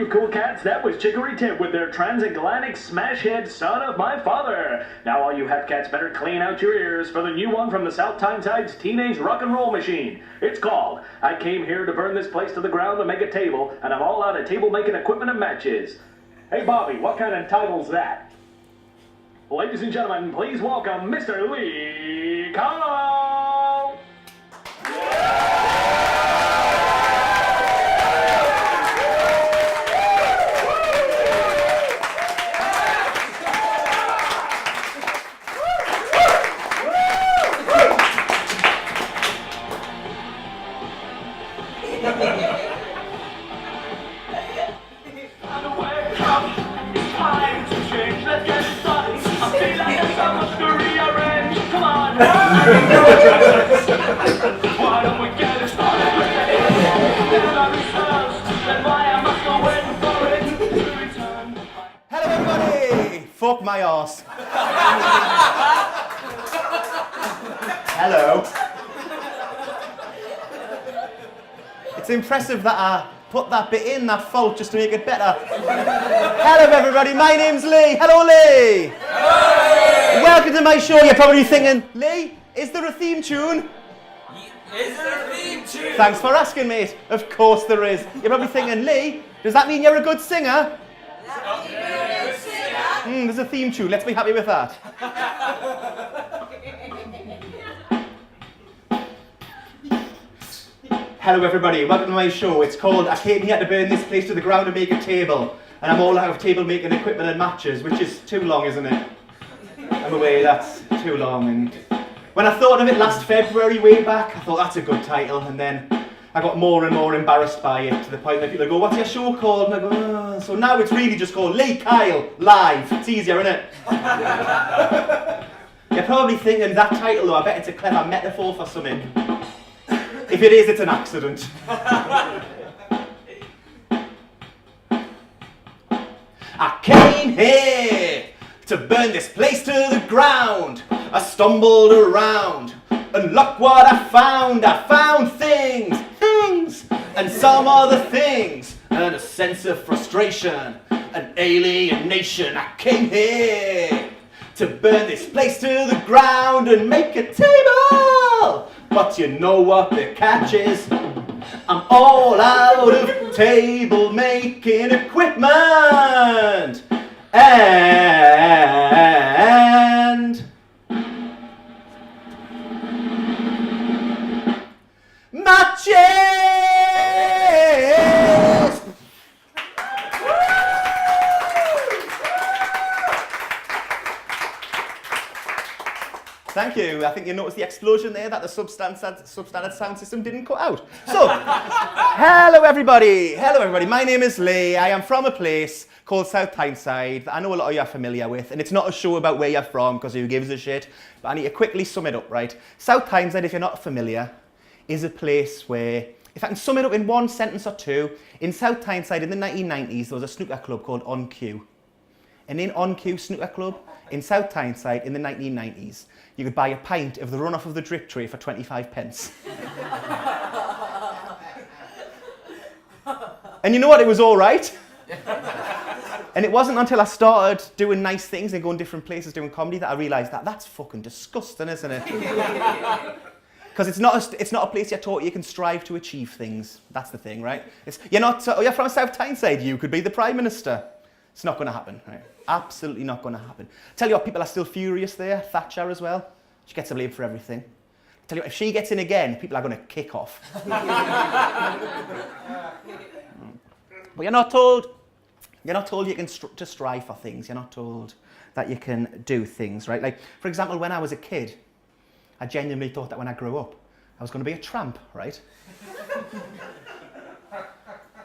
you cool cats, that was Chicory Tip with their transatlantic smash hit, Son of My Father. Now all you hep cats better clean out your ears for the new one from the South Tyneside's Teenage Rock and Roll Machine. It's called, I Came Here to Burn This Place to the Ground to Make a Table, and I'm all out of table making equipment and matches. Hey Bobby, what kind of title's that? Ladies and gentlemen, please welcome Mr. Lee Kyle! Why don't we get it started with it? Hello everybody! Fuck my arse. Hello. It's impressive that I put that bit in, that fault, just to make it better. Hello everybody, my name's Lee. Hello Lee! Hello. Welcome to my show. You're probably thinking, Lee, is there a theme tune? Is there a theme tune? Thanks for asking, mate. Of course there is. You're probably thinking, Lee, does that mean you're a good singer? There's a theme tune. Let's be happy with that. Hello everybody, welcome to my show. It's called I Came Here to Burn This Place to the Ground and Make a Table. And I'm all out of table making equipment and matches, which is too long, isn't it? I'm aware that's too long. And when I thought of it last February, way back, I thought that's a good title. And then I got more and more embarrassed by it, to the point that people go, what's your show called? And I go, oh. So now it's really just called Lee Kyle Live. It's easier, isn't it? You're probably thinking that title though, I bet it's a clever metaphor for something. If it is, it's an accident. I came here to burn this place to the ground. I stumbled around, and look what I found. I found things, and some other things, and a sense of frustration, an alienation. I came here to burn this place to the ground and make a table. But you know what the catch is? I'm all out of table making equipment and matches. Thank you. I think you noticed the explosion there that the substandard sound system didn't cut out. So, hello everybody. Hello everybody. My name is Lee. I am from a place called South Tyneside that I know a lot of you are familiar with. And it's not a show about where you're from, because who gives a shit. But I need to quickly sum it up, right? South Tyneside, if you're not familiar, is a place where, if I can sum it up in one sentence or two, in South Tyneside in the 1990s, there was a snooker club called On Cue. And in On Cue Snooker Club in South Tyneside in the 1990s, you could buy a pint of the runoff of the drip tray for 25 pence. And you know what? It was all right. And it wasn't until I started doing nice things and going different places doing comedy that I realised that that's fucking disgusting, isn't it? Because it's not a place you're taught you can strive to achieve things. That's the thing, right? You're from South Tyneside, you could be the Prime Minister. It's not going to happen, right? Absolutely not going to happen. Tell you what, people are still furious there. Thatcher as well. She gets the blame for everything. Tell you what, if she gets in again, people are going to kick off. But you're not told you can to strive for things. You're not told that you can do things, right? Like, for example, when I was a kid, I genuinely thought that when I grew up, I was going to be a tramp, right?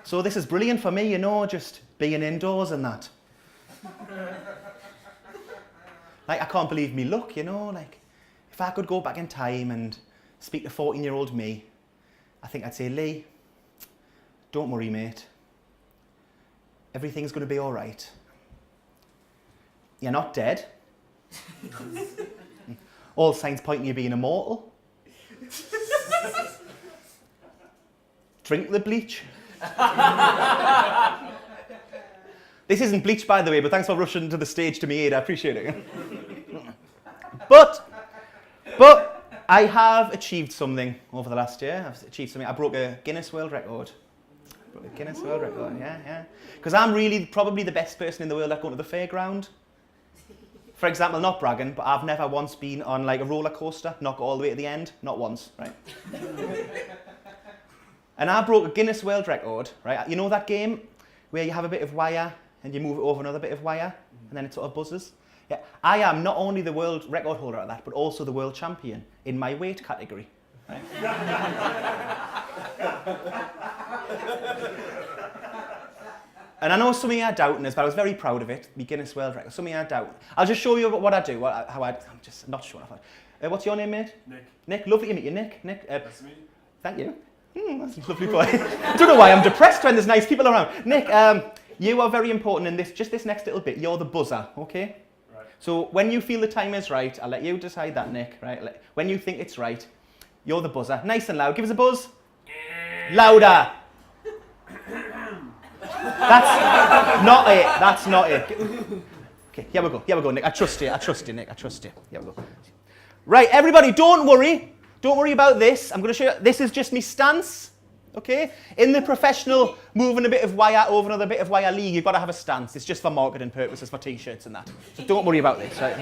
So this is brilliant for me, you know, just being indoors and that. Like, I can't believe me luck, you know, like, if I could go back in time and speak to 14-year-old me, I think I'd say, Lee, don't worry, mate. Everything's going to be all right. You're not dead. All signs point to you being immortal. Drink the bleach. This isn't bleach, by the way, but thanks for rushing to the stage to me aid. I appreciate it. But I have achieved something over the last year. I've achieved something. I broke a Guinness World Record. Yeah. Because I'm really probably the best person in the world at going to the fairground. For example, not bragging, but I've never once been on like a roller coaster, not go all the way to the end. Not once, right? And I broke a Guinness World Record, right? You know that game where you have a bit of wire and you move it over another bit of wire and then it sort of buzzes? Yeah, I am not only the world record holder at that, but also the world champion in my weight category. Right? And I know some of you are doubting this, but I was very proud of it, the Guinness World Record. Some of you are doubting. I'll just show you what I do, I'm just not sure. What's your name, mate? Nick. Nick, lovely to meet you, Nick. That's me. Thank you. That's a lovely boy. I don't know why I'm depressed when there's nice people around. Nick, you are very important in this, just this next little bit. You're the buzzer, okay? Right. So when you feel the time is right, I'll let you decide that, Nick, right? When you think it's right, you're the buzzer. Nice and loud. Give us a buzz. Louder. That's not it. That's not it. Okay, here we go. Here we go, Nick. I trust you, Nick. I trust you. Here we go. Right, everybody, don't worry. Don't worry about this. I'm going to show you. This is just me stance. Okay? In the professional moving a bit of wire over another bit of wire league, you've got to have a stance. It's just for marketing purposes, for t-shirts and that. So don't worry about this. Right?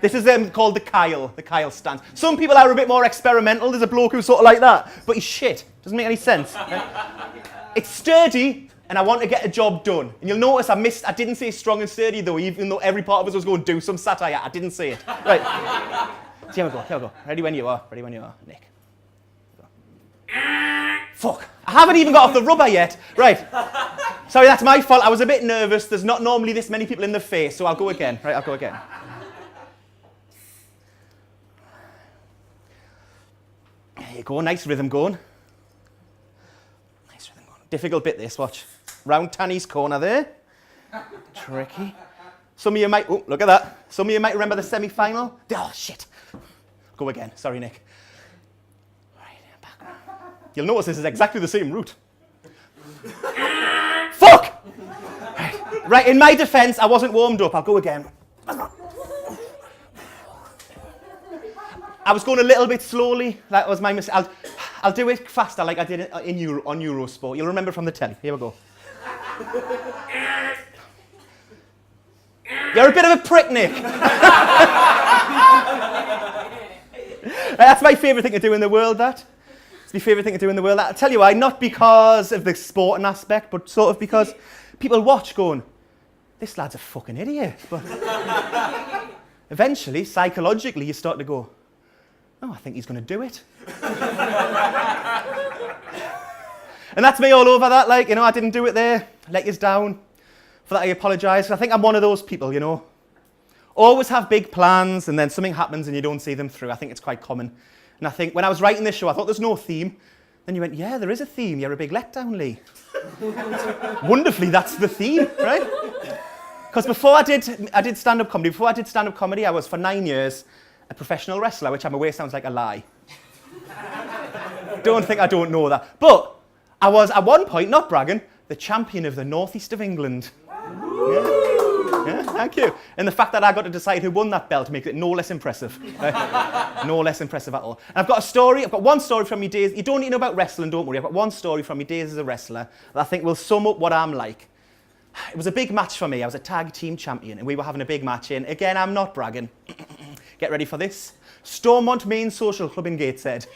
This is called the Kyle stance. Some people are a bit more experimental. There's a bloke who's sort of like that. But he's shit. Doesn't make any sense. Right? It's sturdy, and I want to get a job done. And you'll notice I didn't say strong and sturdy, though, even though every part of us was going to do some satire. I didn't say it. Right. So here we go. Ready when you are, Nick. Fuck, I haven't even got off the rubber yet. Right. Sorry, that's my fault. I was a bit nervous. There's not normally this many people in the face, so I'll go again. Right, I'll go again. There you go, nice rhythm going. Difficult bit this, watch. Round Tanny's corner there. Tricky. Some of you might, oh, look at that. Some of you might remember the semi-final. Oh, shit. Go again, sorry, Nick. Right, back. You'll notice this is exactly the same route. Fuck! Right, in my defense, I wasn't warmed up. I'll go again. I was going a little bit slowly. That was my mistake. I'll do it faster like I did it on Eurosport. You'll remember from the telly. Here we go. You're a bit of a prick, Nick. That's my favourite thing to do in the world, that. It's my favourite thing to do in the world. I'll tell you why, not because of the sporting aspect, but sort of because people watch going, this lad's a fucking idiot. But eventually, psychologically, you start to go, oh, I think he's going to do it. And that's me all over that, like, you know, I didn't do it there. Let you down. For that, I apologise. I think I'm one of those people, you know. Always have big plans, and then something happens and you don't see them through. I think it's quite common. And I think when I was writing this show, I thought there's no theme. Then you went, yeah, there is a theme. You're a big letdown, Lee. Wonderfully, that's the theme, right? Because before I did stand-up comedy, I was for 9 years a professional wrestler, which I'm aware sounds like a lie. Don't think I don't know that. But I was, at one point, not bragging, the champion of the northeast of England. Yeah, thank you. And the fact that I got to decide who won that belt makes it no less impressive. No less impressive at all. And I've got one story from my days. You don't need to know about wrestling, don't worry. I've got one story from my days as a wrestler that I think will sum up what I'm like. It was a big match for me. I was a tag team champion, and we were having a big match in. Again, I'm not bragging. Get ready for this. Stormont Main Social Club in Gateshead.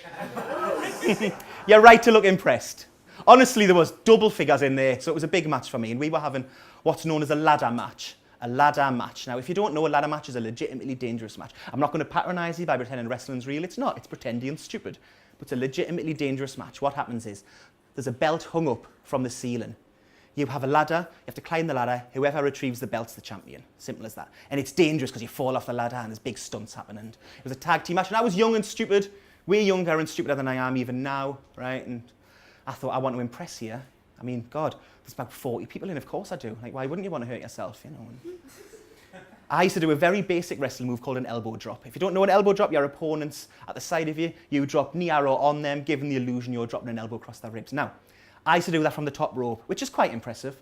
You're right to look impressed. Honestly, there was double figures in there, so it was a big match for me, and we were having what's known as a ladder match. A ladder match. Now, if you don't know, a ladder match is a legitimately dangerous match. I'm not going to patronise you by pretending wrestling's real. It's not. It's pretending and stupid. But it's a legitimately dangerous match. What happens is, there's a belt hung up from the ceiling. You have a ladder, you have to climb the ladder, whoever retrieves the belt's the champion. Simple as that. And it's dangerous because you fall off the ladder and there's big stunts happening. And it was a tag team match, and I was young and stupid, way younger and stupider than I am even now, right? And I thought, I want to impress here. I mean, God, there's about 40 people in, of course I do. Like, why wouldn't you want to hurt yourself, you know? And I used to do a very basic wrestling move called an elbow drop. If you don't know an elbow drop, your opponent's at the side of you, you drop knee arrow on them, giving the illusion you're dropping an elbow across their ribs. Now, I used to do that from the top rope, which is quite impressive.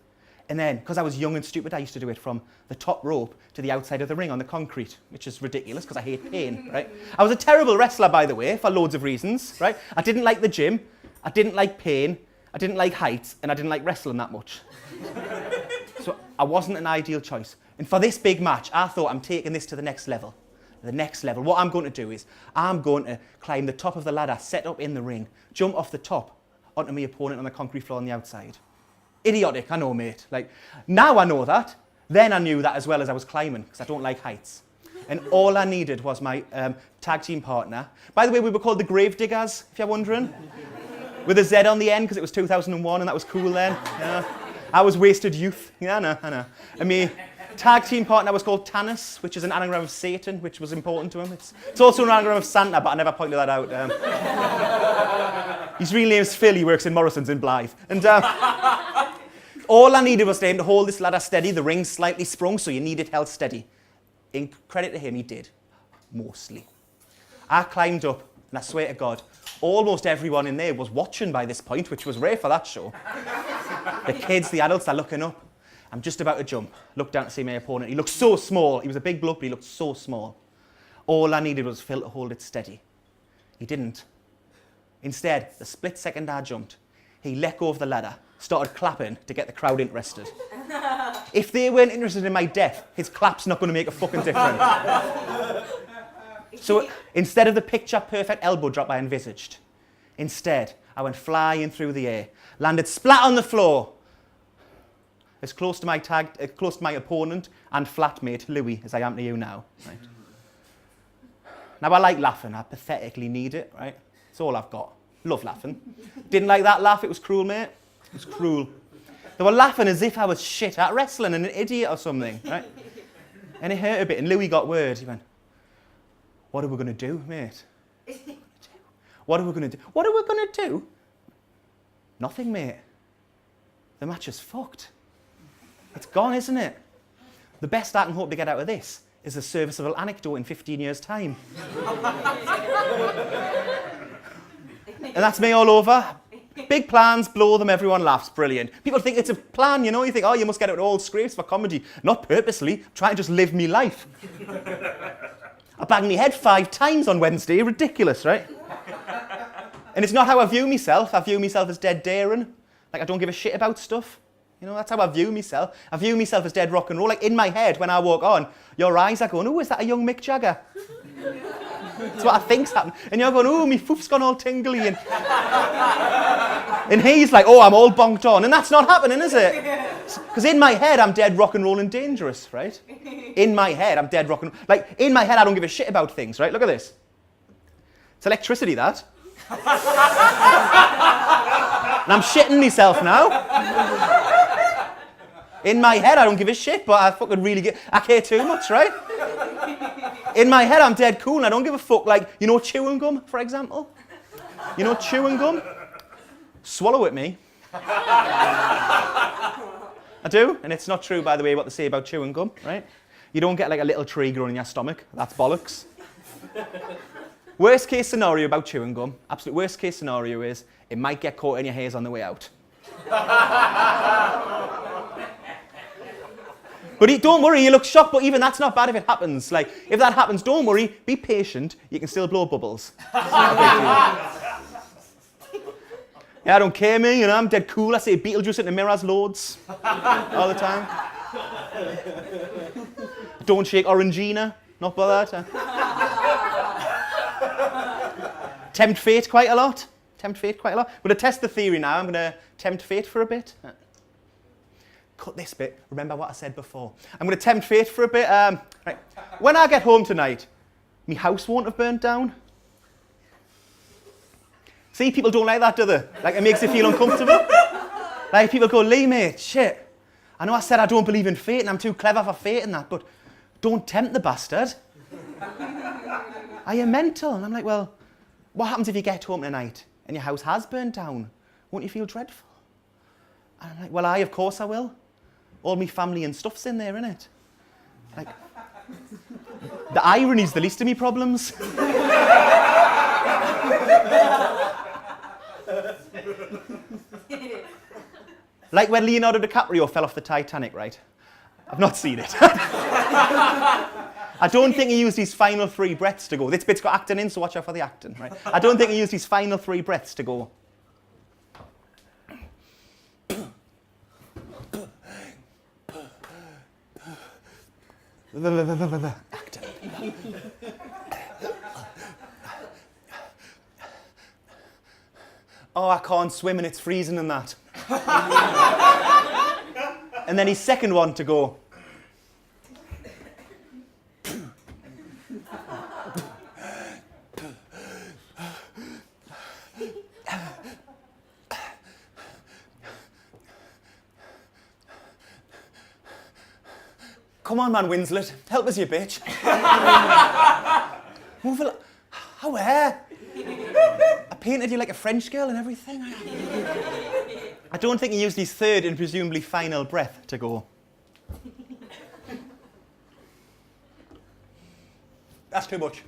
And then, because I was young and stupid, I used to do it from the top rope to the outside of the ring on the concrete, which is ridiculous because I hate pain, right? I was a terrible wrestler, by the way, for loads of reasons, right? I didn't like the gym, I didn't like pain, I didn't like heights, and I didn't like wrestling that much. So I wasn't an ideal choice. And for this big match, I thought I'm taking this to the next level. The next level. What I'm going to do is I'm going to climb the top of the ladder set up in the ring, jump off the top onto my opponent on the concrete floor on the outside. Idiotic, I know, mate. Like, now I know that. Then I knew that as well as I was climbing, because I don't like heights. And all I needed was my tag team partner. By the way, we were called the Gravediggers, if you're wondering. With a Z on the end, because it was 2001 and that was cool then. Yeah. I was wasted youth. Yeah, I know. And my tag team partner was called Tanis, which is an anagram of Satan, which was important to him. It's also an anagram of Santa, but I never pointed that out. His real name is Phil, he works in Morrison's in Blythe. And all I needed was for him to hold this ladder steady. The ring slightly sprung, so you need it held steady. In credit to him, he did. Mostly. I climbed up, and I swear to God, almost everyone in there was watching by this point, which was rare for that show. The kids, the adults, are looking up. I'm just about to jump. Look down to see my opponent. He looked so small. He was a big bloke, but he looked so small. All I needed was Phil to hold it steady. He didn't. Instead, the split second I jumped, he let go of the ladder, started clapping to get the crowd interested. If they weren't interested in my death, his clap's not going to make a fucking difference. So instead of the picture-perfect elbow drop I envisaged, instead, I went flying through the air, landed splat on the floor, as close to my opponent and flatmate, Louis, as I am to you now. Right? Now, I like laughing. I pathetically need it, right? It's all I've got. Love laughing. Didn't like that laugh. It was cruel, mate. It was cruel. They were laughing as if I was shit at wrestling and an idiot or something, right? And it hurt a bit. And Louis got word. He went, "What are we going to do, mate? What are we going to do? What are we going to do? Nothing, mate. The match is fucked. It's gone, isn't it? The best I can hope to get out of this is a serviceable anecdote in 15 years' time." And that's me all over. Big plans, blow them, everyone laughs. Brilliant. People think it's a plan, you know? You think, oh, you must get out all scrapes for comedy. Not purposely. Try and just live me life. I banged my head 5 times on Wednesday. Ridiculous, right? And it's not how I view myself. I view myself as dead daring. Like, I don't give a shit about stuff. You know, that's how I view myself. I view myself as dead rock and roll. Like, in my head, when I walk on, your eyes are going, oh, is that a young Mick Jagger? That's what I think's happened. And you're going, oh, my foof's gone all tingly. And he's like, oh, I'm all bonked on. And that's not happening, is it? Because in my head, I'm dead rock and roll and dangerous, right? In my head, I'm dead rock and roll. Like, in my head, I don't give a shit about things, right? Look at this. It's electricity, that. And I'm shitting myself now. In my head, I don't give a shit, but I fucking really I care too much, right? In my head, I'm dead cool and I don't give a fuck. Like, you know chewing gum, for example? You know chewing gum? Swallow it, me. I do, and it's not true, by the way, what they say about chewing gum, right? You don't get like a little tree growing in your stomach. That's bollocks. Worst case scenario about chewing gum, absolute worst case scenario is it might get caught in your hairs on the way out. But don't worry, you look shocked, but even that's not bad if it happens. Like, if that happens, don't worry, be patient, you can still blow bubbles. Yeah, I don't care, me, you know, I'm dead cool. I say Beetlejuice into mirrors loads, all the time. Don't shake Orangina, not bothered. Tempt fate quite a lot. I'm going to test the theory now. I'm going to tempt fate for a bit. Cut this bit. Remember what I said before. I'm going to tempt fate for a bit. Right. When I get home tonight, my house won't have burnt down. See, people don't like that, do they? Like, it makes you feel uncomfortable. Like, people go, Lee, mate, shit. I know I said I don't believe in fate and I'm too clever for fate and that, but don't tempt the bastard. Are you mental? And I'm like, well, what happens if you get home tonight and your house has burnt down? Won't you feel dreadful? And I'm like, well, of course I will. All my family and stuff's in there, innit? Like, the irony's the least of me problems. Like when Leonardo DiCaprio fell off the Titanic, right? I've not seen it. I don't think he used his final 3 breaths to go. This bit's got acting in, so watch out for the acting, right? I don't think he used his final 3 breaths to go. Oh, I can't swim and it's freezing and that. And then his second one to go. Come on, man, Winslet. Help us, you bitch. Move a How where? I painted you like a French girl and everything. I don't think he used his third and presumably final breath to go. That's too much.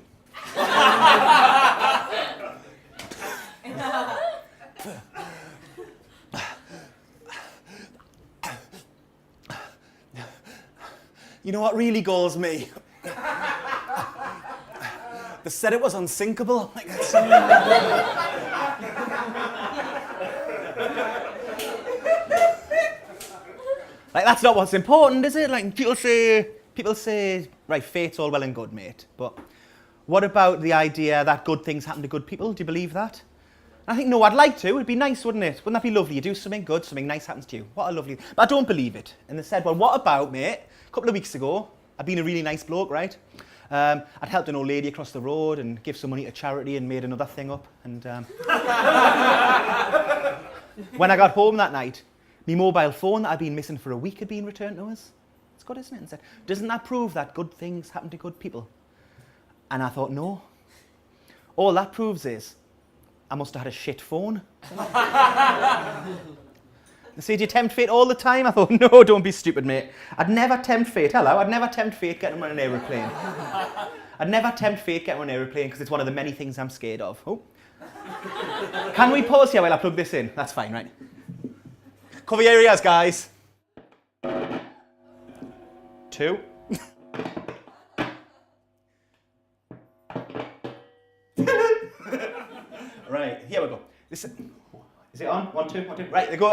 You know what really galls me? They said it was unsinkable. Like that's like that's not what's important, is it? Like people say, right, fate's all well and good, mate. But what about the idea that good things happen to good people? Do you believe that? I think no, I'd like to. It'd be nice, wouldn't it? Wouldn't that be lovely? You do something good, something nice happens to you. What a lovely... But I don't believe it. And they said, well, what about, mate? A couple of weeks ago, I'd been a really nice bloke, right? I'd helped an old lady across the road and give some money to charity and made another thing up. And when I got home that night, my mobile phone that I'd been missing for a week had been returned to us. It's good, isn't it? And said, doesn't that prove that good things happen to good people? And I thought, no. All that proves is I must have had a shit phone. They say, do you tempt fate all the time? I thought, no, don't be stupid, mate. I'd never tempt fate. Hello, I'd never tempt fate getting on an aeroplane. I'd never tempt fate getting on an aeroplane because it's one of the many things I'm scared of. Oh. Can we pause here while I plug this in? That's fine, right? Cover your ears, guys. 2. Right, here we go. Listen. Is it on? 1, 2, 1, 2. Right, they go,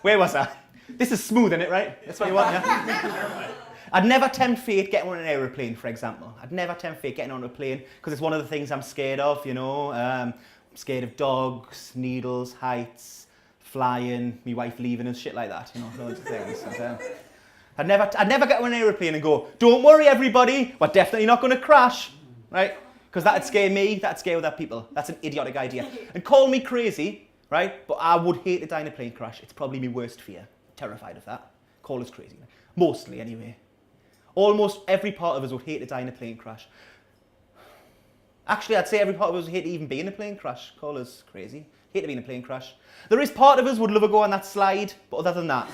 where was I? This is smooth, isn't it, right? That's what you want, yeah? I'd never tempt fate getting on an aeroplane, for example. I'd never tempt fate getting on a plane because it's one of the things I'm scared of, you know. I'm scared of dogs, needles, heights, flying, me wife leaving and shit like that, you know, loads of things. And, I'd never get on an aeroplane and go, don't worry, everybody, we're definitely not going to crash, right? Because that'd scare me, that'd scare other people. That's an idiotic idea. And call me crazy, right? But I would hate to die in a plane crash. It's probably my worst fear. Terrified of that. Call us crazy. Mostly, anyway. Almost every part of us would hate to die in a plane crash. Actually, I'd say every part of us would hate to even be in a plane crash. Call us crazy. Hate to be in a plane crash. There is part of us would love to go on that slide, but other than that.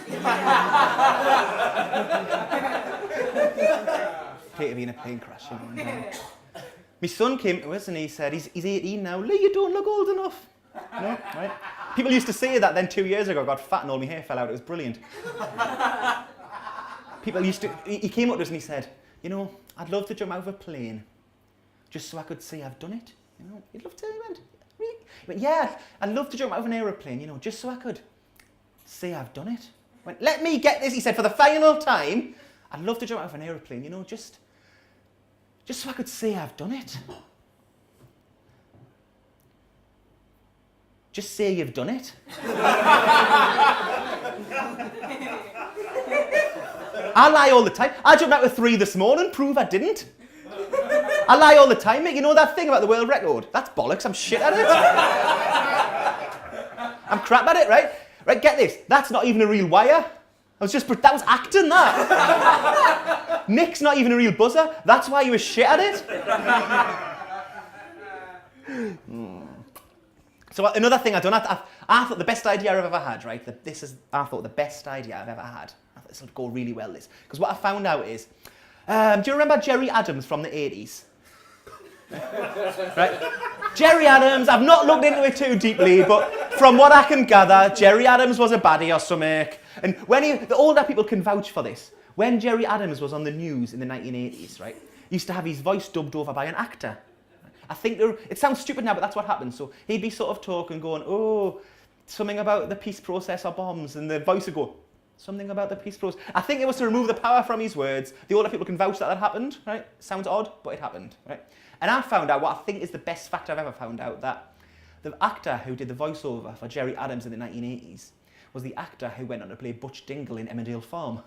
Hate to be in a plane crash, you know. My son came to us and he said, he's 18 now. Lee, you don't look old enough. No, right? People used to say that then 2 years ago. I got fat and all my hair fell out. It was brilliant. People used to... He came up to us and he said, you know, I'd love to jump out of a plane just so I could say I've done it. You know, you'd love to? He went, yeah, I'd love to jump out of an aeroplane, you know, just so I could say I've done it. I went, let me get this. He said, for the final time, I'd love to jump out of an aeroplane, you know, just so I could say I've done it. Just say you've done it. I lie all the time. I jumped out with 3 this morning, prove I didn't. I lie all the time, mate. You know that thing about the world record? That's bollocks. I'm shit at it. I'm crap at it, right? Right, get this. That's not even a real wire. That was acting, that. Nick's not even a real buzzer. That's why you were shit at it. So another thing I've done, I thought the best idea I've ever had, right? I thought the best idea I've ever had. I thought this would go really well, this. Because what I found out is, do you remember Jerry Adams from the 80s? Right? Jerry Adams, I've not looked into it too deeply, but From what I can gather, Jerry Adams was a baddie or something. And the older people can vouch for this. When Jerry Adams was on the news in the 1980s, right, he used to have his voice dubbed over by an actor. I think it sounds stupid now, but that's what happened. So he'd be sort of talking, going, oh, something about the peace process or bombs, and the voice would go, something about the peace process. I think it was to remove the power from his words. The older people can vouch that happened, right? Sounds odd, but it happened, right? And I found out what I think is the best fact I've ever found out, that the actor who did the voiceover for Jerry Adams in the 1980s was the actor who went on to play Butch Dingle in Emmerdale Farm.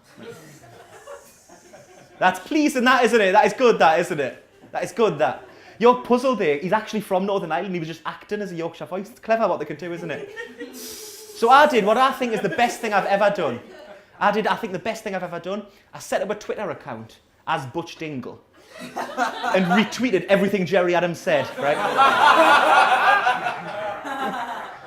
That's pleasing, that, isn't it? That is good, that, isn't it? That is good, that. You're puzzled there. He's actually from Northern Ireland. He was just acting as a Yorkshire voice. It's clever what they can do, isn't it? So I did what I think is the best thing I've ever done. I think the best thing I've ever done, I set up a Twitter account as Butch Dingle and retweeted everything Jerry Adams said, right?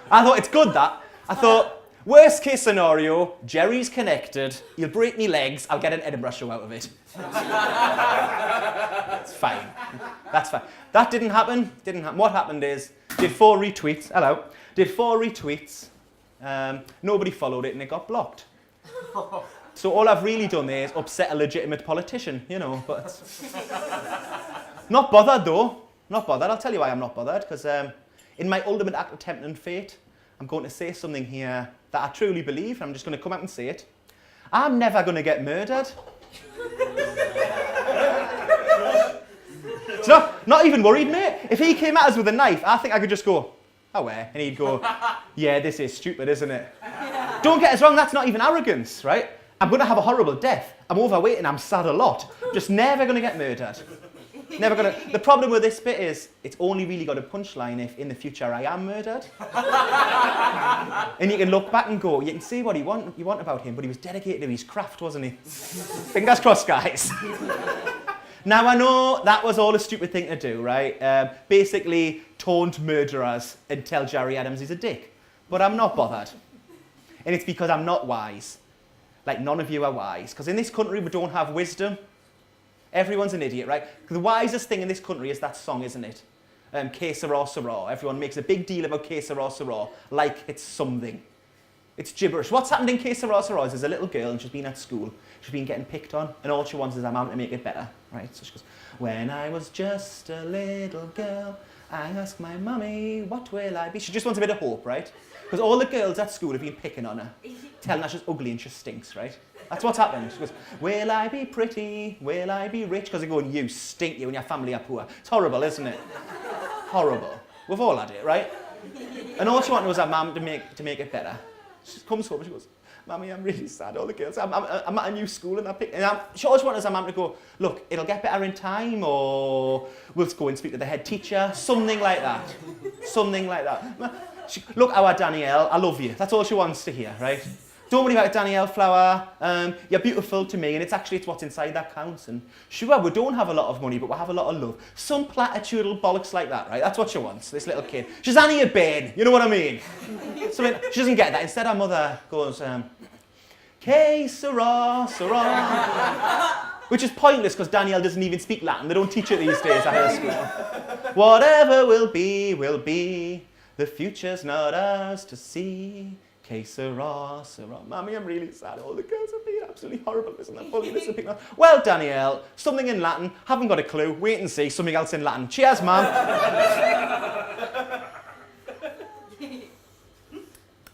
I thought, it's good, that. I thought, worst case scenario, Jerry's connected, he'll break me legs, I'll get an Edinburgh show out of it. It's fine. That's fine. That didn't happen. What happened is, did 4 retweets, nobody followed it and it got blocked. So all I've really done there is upset a legitimate politician, you know, but... Not bothered though. Not bothered. I'll tell you why I'm not bothered, because in my ultimate act of tempting fate, I'm going to say something here that I truly believe, and I'm just going to come out and say it. I'm never going to get murdered. It's not even worried, mate. If he came at us with a knife, I think I could just go, oh, where? And he'd go, yeah, this is stupid, isn't it? Don't get us wrong, that's not even arrogance, right? I'm going to have a horrible death. I'm overweight and I'm sad a lot. Just never going to get murdered. Never going to. The problem with this bit is, it's only really got a punchline if in the future I am murdered. And you can look back and go, you can see what you want about him, but he was dedicated to his craft, wasn't he? Fingers crossed, guys. Now, I know that was all a stupid thing to do, right? Basically, taunt murderers and tell Jerry Adams he's a dick. But I'm not bothered. And it's because I'm not wise. Like, none of you are wise. Because in this country, we don't have wisdom. Everyone's an idiot, right? The wisest thing in this country is that song, isn't it? Que sera, sera. Everyone makes a big deal about que sera, sera, like it's something. It's gibberish. What's happened in que sera, sera is there's a little girl and she's been at school. She's been getting picked on, and all she wants is her mum to make it better, right? So she goes, when I was just a little girl, I asked my mummy, what will I be? She just wants a bit of hope, right? Because all the girls at school have been picking on her, telling her she's ugly and she stinks, right? That's what's happened. She goes, will I be pretty? Will I be rich? Because they're going, you stink, you and your family are poor. It's horrible, isn't it? Horrible. We've all had it, right? And all she wanted was her mum to make it better. She comes home and she goes, Mummy, I'm really sad, all the girls. I'm at a new school and all she wanted is her mum to go, look, it'll get better in time, or we'll go and speak to the head teacher, something like that. Something like that. Look, our Danielle, I love you. That's all she wants to hear, right? Don't worry about it, Danielle Flower. You're beautiful to me, and it's what's inside that counts. And sure, we don't have a lot of money, but we have a lot of love. Some platitudinal bollocks like that, right? That's what she wants, this little kid. She's Annie a Ben, you know what I mean? So she doesn't get that. Instead, her mother goes, que sera, sera. Which is pointless, because Danielle doesn't even speak Latin. They don't teach it these days at her school. Whatever will be, will be. The future's not ours to see. Que sera, sera. Mummy, I'm really sad. All the girls have been absolutely horrible. Isn't that funny? Well, Danielle, something in Latin. Haven't got a clue. Wait and see. Something else in Latin. Cheers, Mum.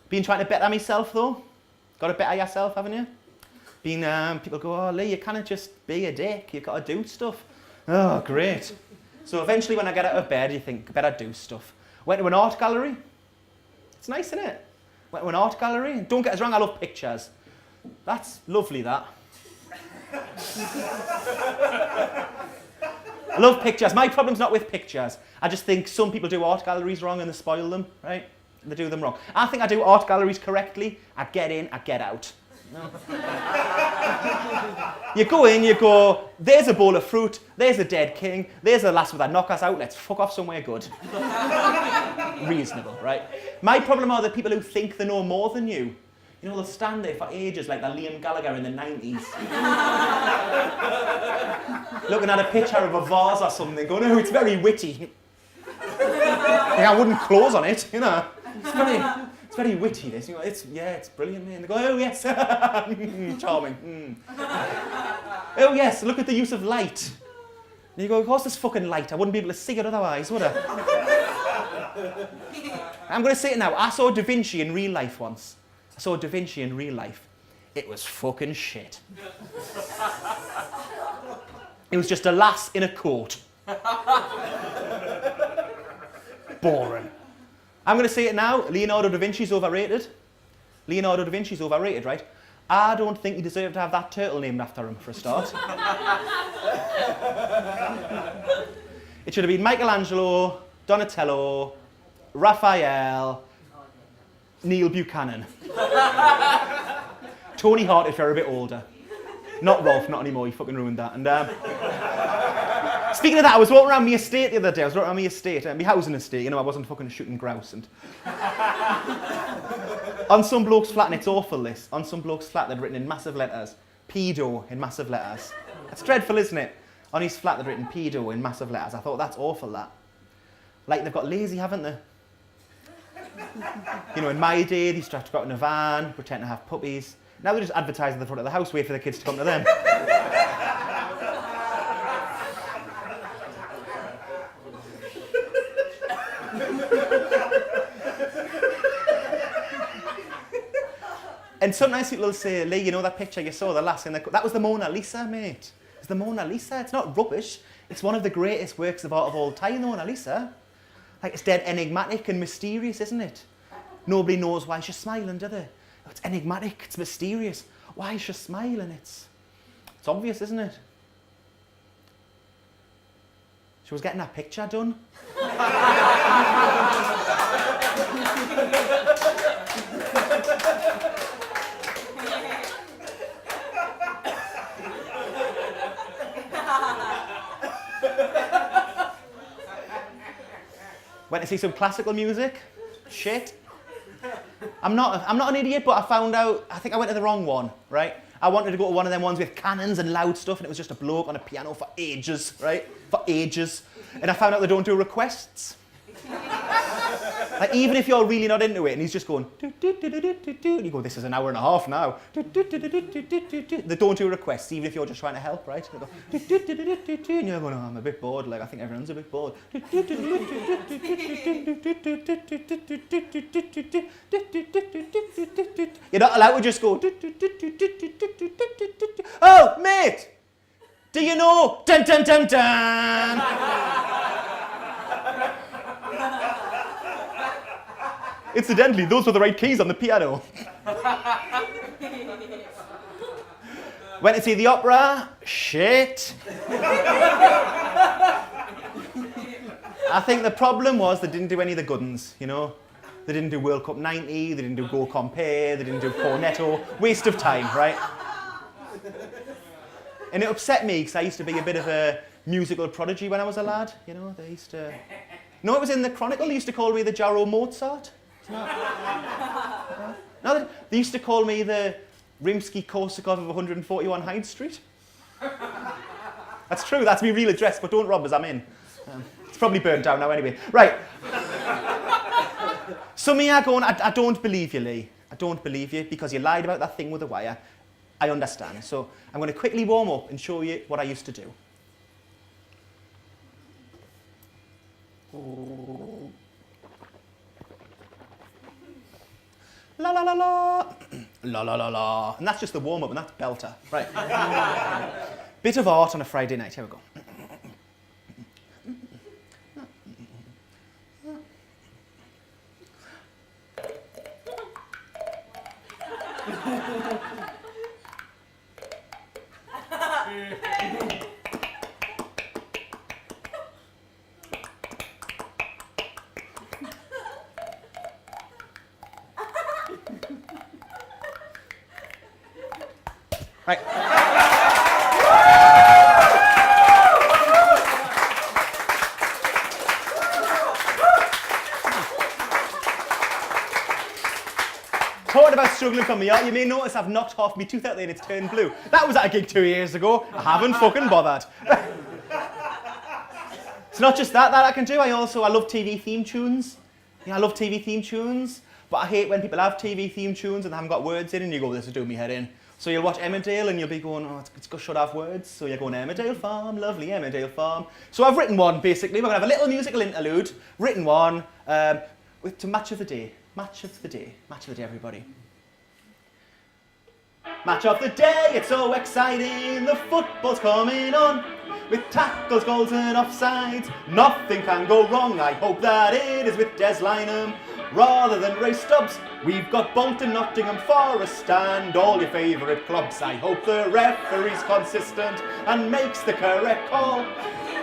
Been trying to better myself, though. Got to better yourself, haven't you? People go, oh, Lee, you can't just be a dick. You've got to do stuff. Oh, great. So eventually, when I get out of bed, you think, better do stuff. Went to an art gallery. It's nice, isn't it? Went to an art gallery. Don't get us wrong, I love pictures. That's lovely, that. I love pictures. My problem's not with pictures. I just think some people do art galleries wrong and they spoil them, right? They do them wrong. I think I do art galleries correctly. I get in, I get out. No. You go in, you go, there's a bowl of fruit, there's a dead king, there's a lass with her knockers out, let's fuck off somewhere good. Reasonable, right? My problem are the people who think they know more than you. You know, they'll stand there for ages like the Liam Gallagher in the 90s. Looking at a picture of a vase or something, going, oh, it's very witty. I wouldn't close on it, you know. It's It's very witty, this. You know, it's brilliant, man. They go, oh, yes, charming. Oh, yes, look at the use of light. And you go, of course there's fucking light. I wouldn't be able to see it otherwise, would I? I'm going to say it now. I saw Da Vinci in real life once. I saw Da Vinci in real life. It was fucking shit. It was just a lass in a coat. Boring. I'm going to say it now. Leonardo da Vinci's overrated. Leonardo da Vinci's overrated, right? I don't think he deserved to have that turtle named after him, for a start. It should have been Michelangelo, Donatello, Raphael, Neil Buchanan. Tony Hart if you're a bit older. Not Rolf, not anymore, he fucking ruined that. And speaking of that, I was walking around my estate the other day. My housing estate, you know, I wasn't fucking shooting grouse. And on some bloke's flat, and it's awful this, on some bloke's flat they'd written in massive letters, pedo in massive letters. That's dreadful, isn't it? On his flat they'd written pedo in massive letters. I thought, that's awful, that. Like, they've got lazy, haven't they? You know, in my day, they used to have to go out in a van, pretend to have puppies. Now they just advertise at the front of the house, wait for the kids to come to them. And sometimes people will say, Lee, you know that picture you saw, the lass in the... That was the Mona Lisa, mate. It's the Mona Lisa. It's not rubbish. It's one of the greatest works of art of all time, the Mona Lisa. Like, it's dead enigmatic and mysterious, isn't it? Nobody knows why she's smiling, do they? It's enigmatic, it's mysterious. Why is she smiling? It's obvious, isn't it? She was getting that picture done. Went to see some classical music. Shit. I'm not an idiot, but I found out, I think I went to the wrong one, right? I wanted to go to one of them ones with cannons and loud stuff, and it was just a bloke on a piano for ages, right? For ages. And I found out they don't do requests. Like, even if you're really not into it, and he's just going, and you go, this is an hour and a half now. They don't do requests, even if you're just trying to help, right? They go, and you're going, oh, I'm a bit bored, like, I think everyone's a bit bored. You're not allowed to just go, oh, mate, do you know, dun dun dun dun. Incidentally, those were the right keys on the piano. Went to see the opera. Shit. I think the problem was they didn't do any of the good ones, you know. They didn't do World Cup 90, they didn't do Go Compare, they didn't do Cornetto. Waste of time, right? And it upset me because I used to be a bit of a musical prodigy when I was a lad, you know. They used to... No, it was in the Chronicle, they used to call me the Jarrow Mozart. No, they used to call me the Rimsky-Korsakov of 141 Hyde Street. That's true, that's my real address, but don't rob us, I'm in. It's probably burnt down now anyway. Right. Some of you are going, I don't believe you, Lee. I don't believe you because you lied about that thing with the wire. I understand. So I'm going to quickly warm up and show you what I used to do. La la la la, la la la la, and that's just the warm-up, and that's belter. Right. Bit of art on a Friday night. Here we go. Right. Talking about struggling from the art, you may notice I've knocked half my tooth out there and it's turned blue. That was at a gig 2 years ago. I haven't fucking bothered. It's not just that I can do. I love TV theme tunes. Yeah, I love TV theme tunes. But I hate when people have TV theme tunes and they haven't got words in and you go, this is doing me head in. So you'll watch Emmerdale and you'll be going, oh, should have words. So you're going, Emmerdale Farm, lovely Emmerdale Farm. So I've written one, basically. We're going to have a little musical interlude. Written one to Match of the Day. Match of the Day. Match of the Day, everybody. Match of the day, it's so exciting. The football's coming on. With tackles, goals and offsides. Nothing can go wrong. I hope that it is with Des Lynam rather than Ray Stubbs. We've got Bolton, Nottingham Forest and all your favourite clubs. I hope the referee's consistent and makes the correct call.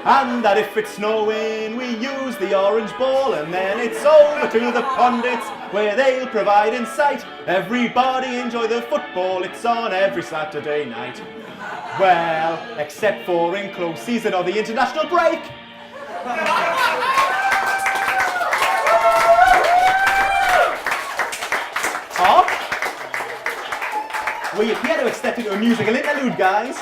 And that if it's snowing, we use the orange ball. And then it's over to the pundits where they'll provide insight. Everybody enjoy the football, it's on every Saturday night. Well, except for in close season or the international break. We appear to have stepped into a musical interlude, guys.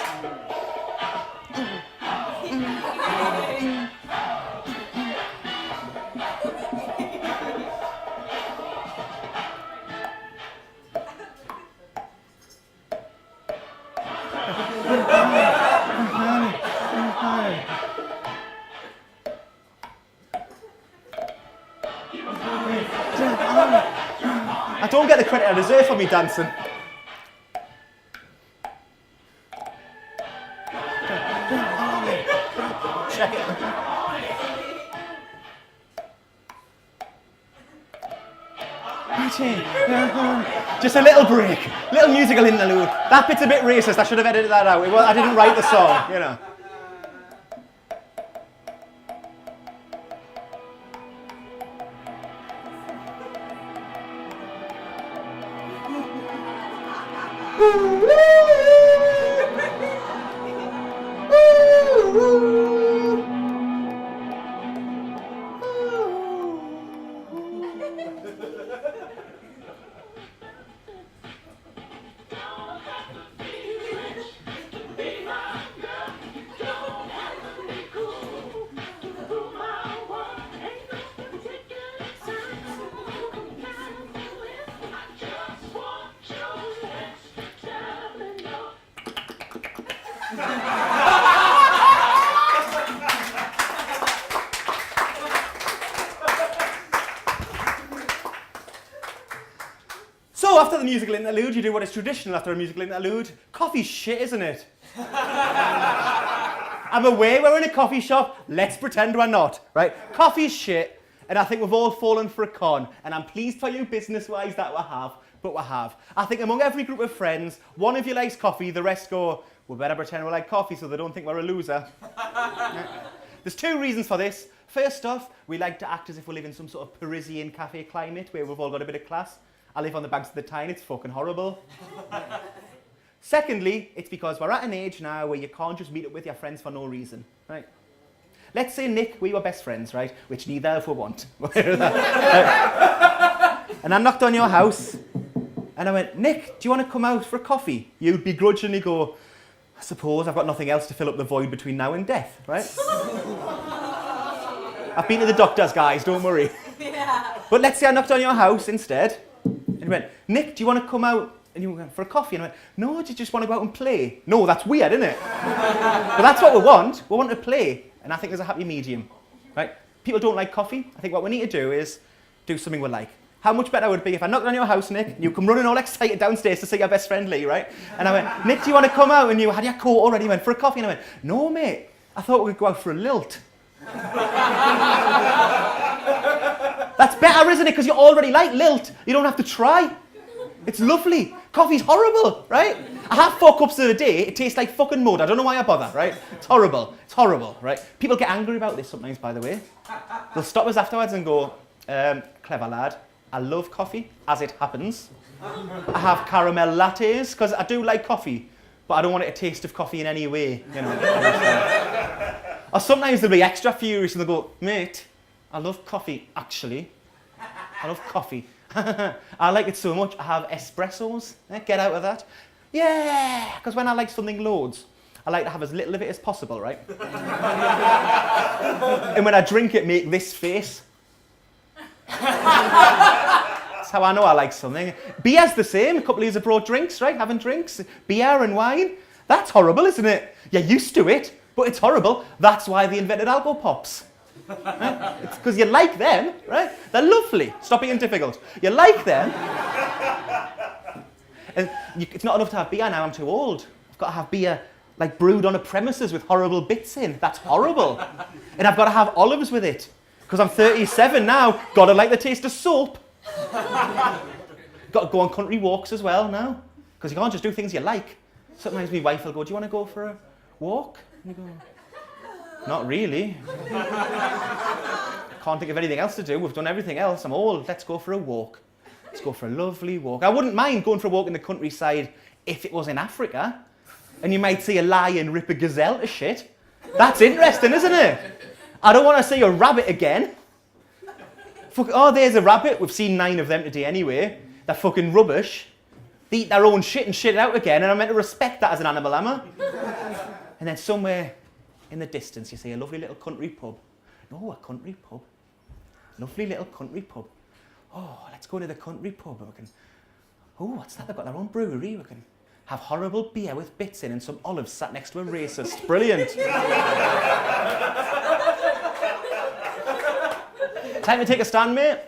I don't get the credit I deserve for me dancing. Check it. Just a little break, little musical interlude. That bit's a bit racist. I should have edited that out. I didn't write the song, you know. So after the musical interlude, you do what is traditional after a musical interlude. Coffee's shit, isn't it? I'm aware we're in a coffee shop. Let's pretend we're not, right? Coffee's shit, and I think we've all fallen for a con. And I'm pleased for you business-wise that we have, but we have. I think among every group of friends, one of you likes coffee, the rest go, we better pretend we like coffee so they don't think we're a loser. There's two reasons for this. First off, we like to act as if we live in some sort of Parisian cafe climate where we've all got a bit of class. I live on the banks of the Tyne, it's fucking horrible. Secondly, it's because we're at an age now where you can't just meet up with your friends for no reason, right? Let's say, Nick, we were best friends, right? Which neither of us want. And I knocked on your house, and I went, Nick, do you want to come out for a coffee? You'd begrudgingly go, I suppose I've got nothing else to fill up the void between now and death, right? I've been to the doctors, guys, don't worry. Yeah. But let's say I knocked on your house instead, and you went, Nick, do you want to come out and you went for a coffee? And I went, no, do you just want to go out and play? No, that's weird, isn't it? But that's what we want. We want to play. And I think there's a happy medium, right? People don't like coffee. I think what we need to do is do something we like. How much better would it be if I knocked on your house, Nick, and you come running all excited downstairs to see your best friend Lee, right? And I went, Nick, do you want to come out? And you had your coat already, you went for a coffee. And I went, no, mate, I thought we could go out for a lilt. That's better, isn't it? Because you already like lilt. You don't have to try. It's lovely. Coffee's horrible, right? I have 4 cups a day. It tastes like fucking mud. I don't know why I bother, right? It's horrible. It's horrible, right? People get angry about this sometimes, by the way. They'll stop us afterwards and go, clever lad, I love coffee, as it happens. I have caramel lattes, because I do like coffee, but I don't want it to taste of coffee in any way, you know. Or sometimes they'll be extra furious and they'll go, mate, I love coffee, actually. I love coffee. I like it so much, I have espressos. Get out of that. Yeah, because when I like something loads, I like to have as little of it as possible, right? And when I drink it, make this face. That's how I know I like something. Beer's the same. A couple of years have brought drinks, right? Having drinks. Beer and wine. That's horrible, isn't it? You're used to it, but it's horrible. That's why they invented alcohol pops. Right? It's because you like them, right? They're lovely. Stop being difficult. You like them. And it's not enough to have beer now. I'm too old. I've got to have beer like brewed on a premises with horrible bits in. That's horrible. And I've got to have olives with it. Because I'm 37 now. Got to like the taste of soap. Got to go on country walks as well now. Because you can't just do things you like. Sometimes my wife will go, do you want to go for a walk? And you go, not really. Can't think of anything else to do. We've done everything else. I'm old. Let's go for a walk. Let's go for a lovely walk. I wouldn't mind going for a walk in the countryside if it was in Africa. And you might see a lion rip a gazelle to shit. That's interesting, isn't it? I don't want to see a rabbit again. Oh, there's a rabbit. We've seen 9 of them today anyway. They're fucking rubbish. They eat their own shit and shit it out again, and I'm meant to respect that as an animal, am I? And then somewhere in the distance, you see a lovely little country pub. No, a country pub. Lovely little country pub. Oh, let's go to the country pub. We can. Oh, what's that? They've got their own brewery. We can have horrible beer with bits in and some olives sat next to a racist. Brilliant. Time to take a stand, mate.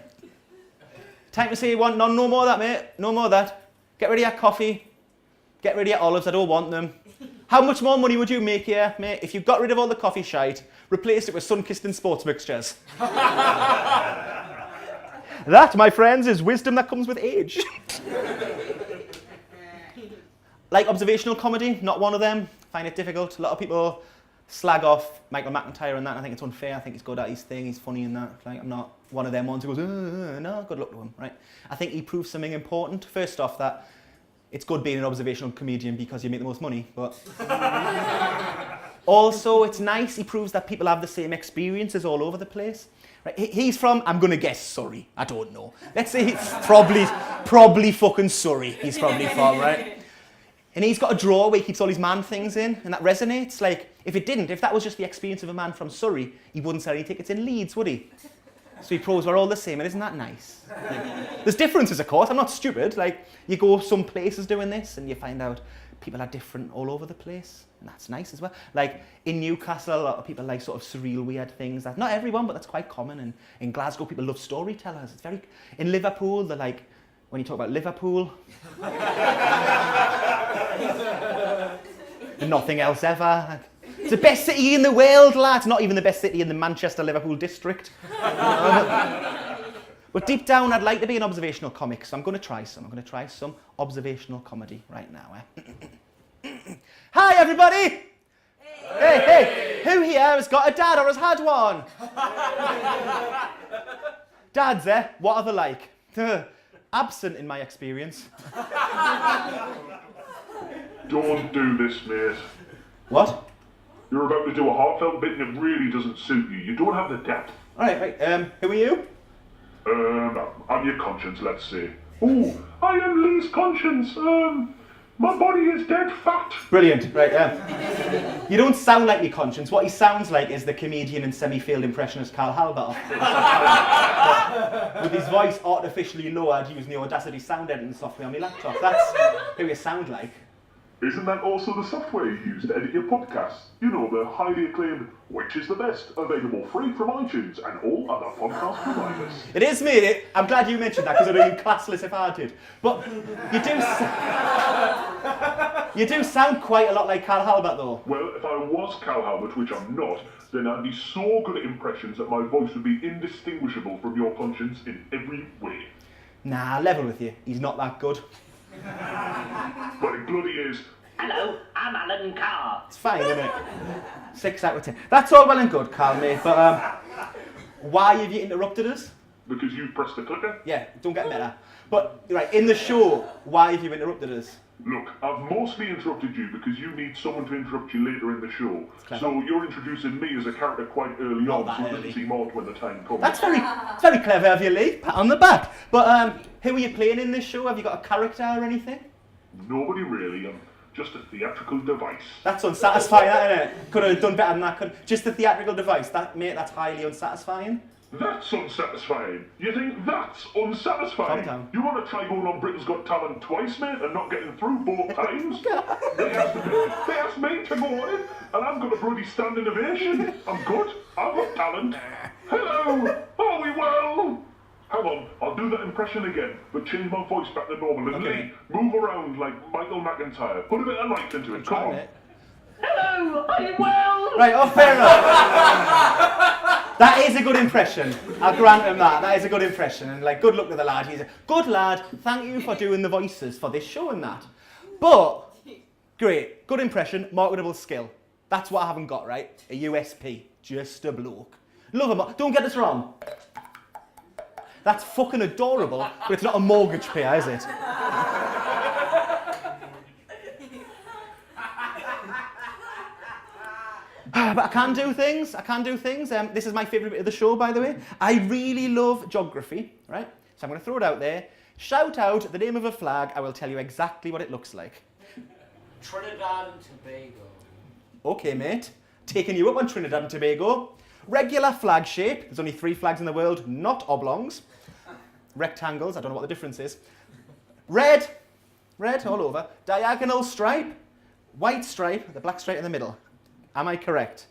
Time to say, no more of that, mate. No more of that. Get rid of your coffee. Get rid of your olives. I don't want them. How much more money would you make here, mate, if you got rid of all the coffee shite, replaced it with sun-kissed and sports mixtures? That, my friends, is wisdom that comes with age. Like observational comedy, not one of them. Find it difficult. A lot of people slag off Michael McIntyre and that. I think it's unfair. I think he's good at his thing. He's funny in that. Like, I'm not one of them ones who goes, no, good luck to him, right? I think he proves something important. First off, that it's good being an observational comedian because you make the most money, but also it's nice. He proves that people have the same experiences all over the place. Right? He's from, I'm going to guess, Surrey. I don't know. Let's say it's probably fucking Surrey he's probably from, right? And he's got a drawer where he keeps all his man things in, and that resonates. Like, if that was just the experience of a man from Surrey, he wouldn't sell any tickets in Leeds, would he? So he proves we're all the same, and isn't that nice? Like, there's differences, of course. I'm not stupid. Like, you go some places doing this, and you find out people are different all over the place, and that's nice as well. Like, in Newcastle, a lot of people like sort of surreal, weird things. That not everyone, but that's quite common. And in Glasgow, people love storytellers. It's very. In Liverpool, they're like, when you talk about Liverpool, and nothing else ever. Like, it's the best city in the world, lads. Not even the best city in the Manchester-Liverpool district. But deep down, I'd like to be an observational comic, so I'm going to try some. I'm going to try some observational comedy right now. Hi, everybody! Hey, who here has got a dad or has had one? Dads, what are they like? Absent in my experience. Don't do this, mate. What? You're about to do a heartfelt bit and it really doesn't suit you. You don't have the depth. Alright, who are you? I'm your conscience, let's say. Oh, I am Lee's conscience. My body is dead fat. Brilliant, right, You don't sound like your conscience. What he sounds like is the comedian and semi-failed impressionist Carl Halbert. With his voice artificially lowered using the Audacity sound editing software on my laptop. That's who you sound like. Isn't that also the software you use to edit your podcasts? You know, the highly acclaimed Which is the Best, available free from iTunes and all other podcast providers. It is me. I'm glad you mentioned that because I'd have been classless if I did. But you do sound quite a lot like Carl Halbert, though. Well, if I was Carl Halbert, which I'm not, then I'd be so good at impressions that my voice would be indistinguishable from your conscience in every way. Nah, level with you. He's not that good. But it bloody is. Hello, I'm Alan Carr. It's fine, isn't it? 6 out of 10. That's all well and good, Carl, mate, but why have you interrupted us? Because you pressed the clicker? Yeah, don't get better. But, right, in the show, why have you interrupted us? Look, I've mostly interrupted you because you need someone to interrupt you later in the show. So you're introducing me as a character quite early on, so it doesn't seem odd when the time comes. That's very clever of you, Lee. Pat on the back. But who are you playing in this show? Have you got a character or anything? Nobody really. I'm just a theatrical device. That's unsatisfying, that, isn't it? Could have done better than that. Just a theatrical device. That, mate, that's highly unsatisfying. That's unsatisfying. You think that's Calm unsatisfying? down. You want to try going on Britain's Got Talent twice, mate, and not getting through both times? They asked me to go on it, and I've got a bloody standing ovation. I'm good. I've got talent. Hello, are we well? Hang on, I'll do that impression again, but change my voice back to normal. And Okay. Lee, move around like Michael McIntyre. Put a bit of life into it. Come on. Hello, are you well? Right, oh, fair enough. That is a good impression. I'll grant him that. That is a good impression. And like, good luck to the lad. He's a good lad. Thank you for doing the voices for this show and that. But, great. Good impression. Marketable skill. That's what I haven't got, right? A USP. Just a bloke. Love him. Don't get this wrong. That's fucking adorable, but it's not a mortgage payer, is it? But I can do things. This is my favourite bit of the show, by the way. I really love geography, right? So I'm going to throw it out there. Shout out the name of a flag. I will tell you exactly what it looks like. Trinidad and Tobago. Okay, mate. Taking you up on Trinidad and Tobago. Regular flag shape. There's only 3 flags in the world, not oblongs. Rectangles. I don't know what the difference is. Red all over. Diagonal stripe. White stripe. The black stripe in the middle. Am I correct?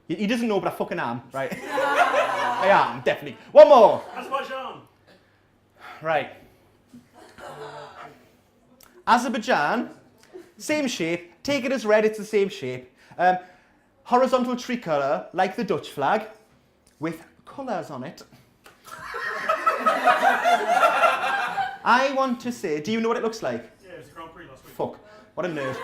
He doesn't know, but I fucking am, right? I am, definitely. One more. Azerbaijan. Right. Azerbaijan, same shape. Take it as red, it's the same shape. Horizontal tricolour, like the Dutch flag, with colours on it. I want to say, do you know what it looks like? Yeah, it was the Grand Prix last week. Fuck, what a nerd.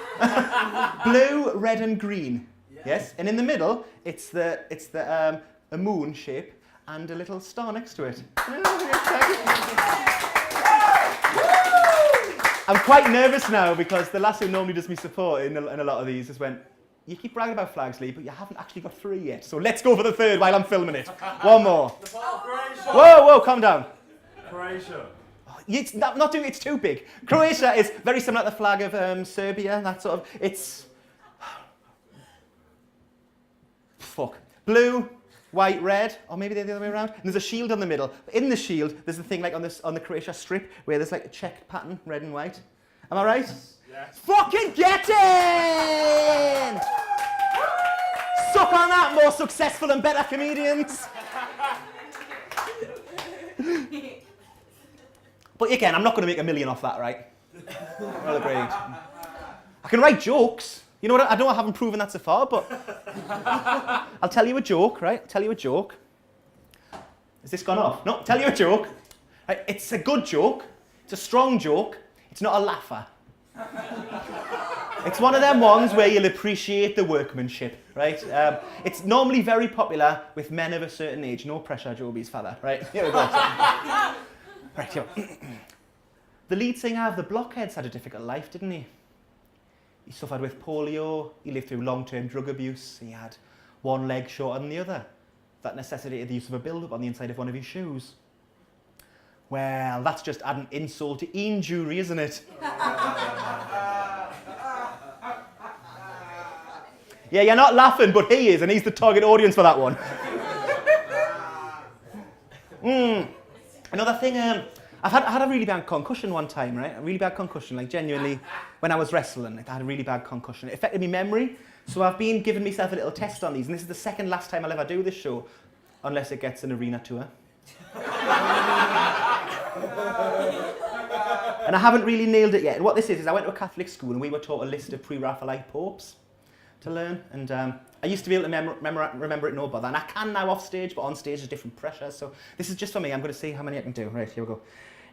Blue, red and green. Yes, and in the middle, it's a moon shape and a little star next to it. I'm quite nervous now because the lass who normally does me support in a lot of these just went, you keep bragging about flags, Lee, but you haven't actually got 3 yet. So let's go for the 3rd while I'm filming it. One more. Croatia. Whoa, calm down. Croatia. It's not doing. It's too big. Croatia is very similar to the flag of Serbia. That sort of. It's blue, white, red, or maybe they're the other way around. And there's a shield on the middle. In the shield, there's the thing like on the Croatia strip where there's like a checked pattern, red and white. Am I right? Yes. Fucking get in! Suck on that, more successful and better comedians. But again, I'm not going to make $1 million off that, right? Well agreed. I can write jokes. You know what? I know I haven't proven that so far, but I'll tell you a joke, right? I'll tell you a joke. Has this gone off? No, tell you a joke. Right, it's a good joke. It's a strong joke. It's not a laugher. It's one of them ones where you'll appreciate the workmanship, right? It's normally very popular with men of a certain age. No pressure, Joby's fella, right? Here we go. Right, here. The lead singer of the Blockheads had a difficult life, didn't he? He suffered with polio, he lived through long-term drug abuse, he had one leg shorter than the other. That necessitated the use of a build-up on the inside of one of his shoes. Well, that's just adding insult to injury, isn't it? Yeah, you're not laughing, but he is, and he's the target audience for that one. Another thing, I had a really bad concussion one time, right? A really bad concussion, like genuinely, when I was wrestling, like, I had a really bad concussion. It affected my memory, so I've been giving myself a little test on these, and this is the second last time I'll ever do this show, unless it gets an arena tour. And I haven't really nailed it yet. And what this is I went to a Catholic school, and we were taught a list of pre-Raphaelite popes to learn, and I used to be able to remember it and all about that, and I can now off stage, but on stage there's different pressures, so this is just for me. I'm going to see how many I can do. Right, here we go.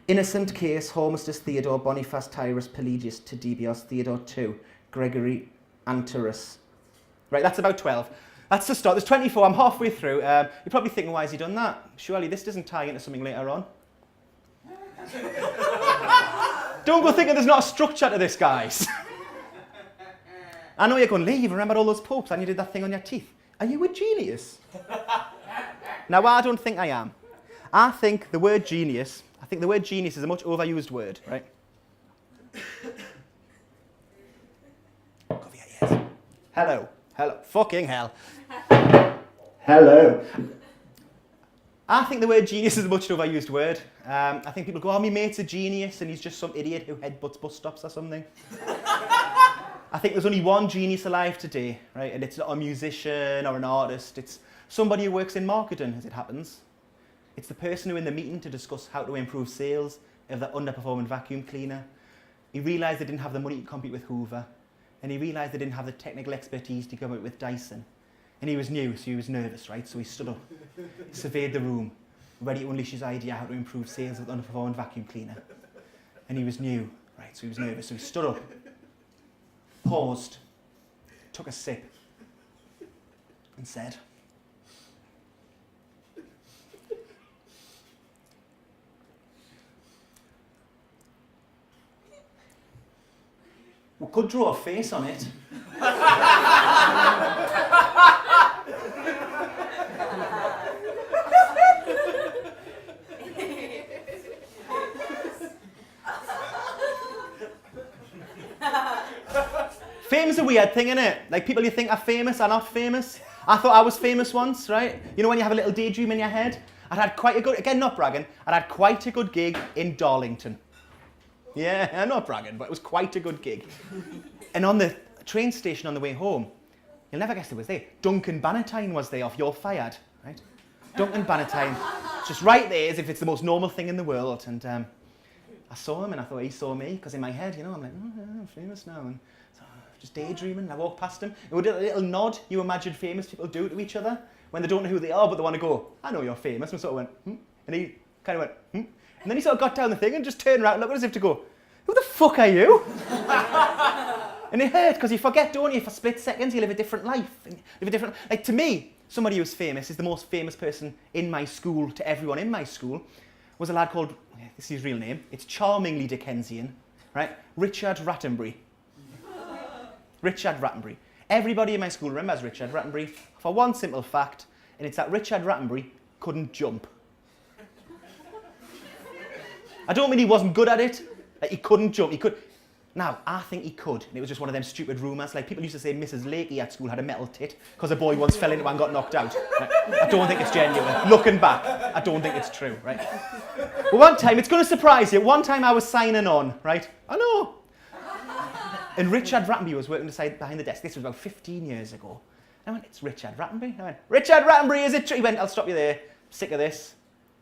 Innocent Case, Hormistus Theodore, Boniface Tyrus, Pelagius, Tedibios, Theodore II, Gregory Anterus. Right, that's about 12. That's the start. There's 24, I'm halfway through. You're probably thinking, why has he done that? Surely this doesn't tie into something later on. Don't go thinking there's not a structure to this, guys. I know you're going, Lee, you remembered all those popes and you did that thing on your teeth. Are you a genius? Now, I don't think I am. I think the word genius is a much overused word, right? Cover your ears. Hello. Fucking hell. Hello. I think the word genius is a much overused word. I think people go, oh, my mate's a genius and he's just some idiot who headbutts bus stops or something. I think there's only one genius alive today, right? And it's not a musician or an artist. It's somebody who works in marketing, as it happens. It's the person who in the meeting to discuss how to improve sales of the underperforming vacuum cleaner. He realised they didn't have the money to compete with Hoover. And he realised they didn't have the technical expertise to come up with Dyson. And he was new, so he was nervous, right? So he stood up, surveyed the room, ready to unleash his idea how to improve sales of the underperforming vacuum cleaner. And he was new, right? So he was nervous, so he stood up, paused, took a sip, and said, we could draw a face on it. Fame's a weird thing, innit? Like, people you think are famous are not famous. I thought I was famous once, right? You know when you have a little daydream in your head? I'd had quite a good, again, not bragging, I'd had quite a good gig in Darlington. Yeah, I'm not bragging, but it was quite a good gig. And on the train station on the way home, you'll never guess who was there. Duncan Bannatyne was there off You're Fired, right? Duncan Bannatyne, just right there as if it's the most normal thing in the world. And I saw him and I thought he saw me, because in my head, you know, I'm like, oh, yeah, I'm famous now. And so just daydreaming, and I walked past him. It would a little nod you imagine famous people do to each other when they don't know who they are, but they want to go, I know you're famous. And sort of went, And he kind of went, And then he sort of got down the thing and just turned around and looked as if to go, who the fuck are you? And it hurt, because you forget, don't you, for split seconds you live a different life. Like, to me, somebody who's famous is the most famous person in my school to everyone in my school was a lad called, this is his real name, it's charmingly Dickensian, right? Richard Rattenbury. Richard Rattenbury. Everybody in my school remembers Richard Rattenbury for one simple fact, and it's that Richard Rattenbury couldn't jump. I don't mean he wasn't good at it, like he couldn't jump, he could. Now, I think he could, and it was just one of them stupid rumours. Like, people used to say Mrs. Lakey at school had a metal tit because a boy once fell into it and got knocked out. Right? I don't think it's genuine. Looking back, I don't think it's true, right? But one time, it's going to surprise you, one time I was signing on, right? I know. And Richard Rattenbury was working behind the desk. This was about 15 years ago. I went, it's Richard Rattenbury? I went, Richard Rattenbury, is it true? He went, I'll stop you there. Sick of this.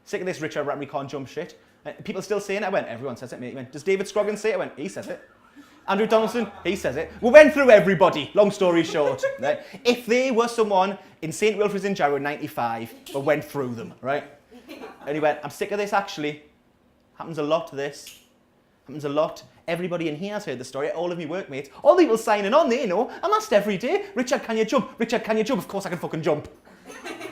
Sick of this Richard Rattenbury can't jump shit. People still saying it? I went, everyone says it, mate. He went, does David Scroggins say it? I went, he says it. Andrew Donaldson, he says it. We went through everybody, long story short. Right? If they were someone in St. Wilfrid's in Jarrow in 95, we went through them, right? And he went, I'm sick of this, actually. Happens a lot, this. Happens a lot. Everybody in here has heard the story, all of me workmates. All the people signing on, they know. I'm asked every day, Richard, can you jump? Richard, can you jump? Of course I can fucking jump.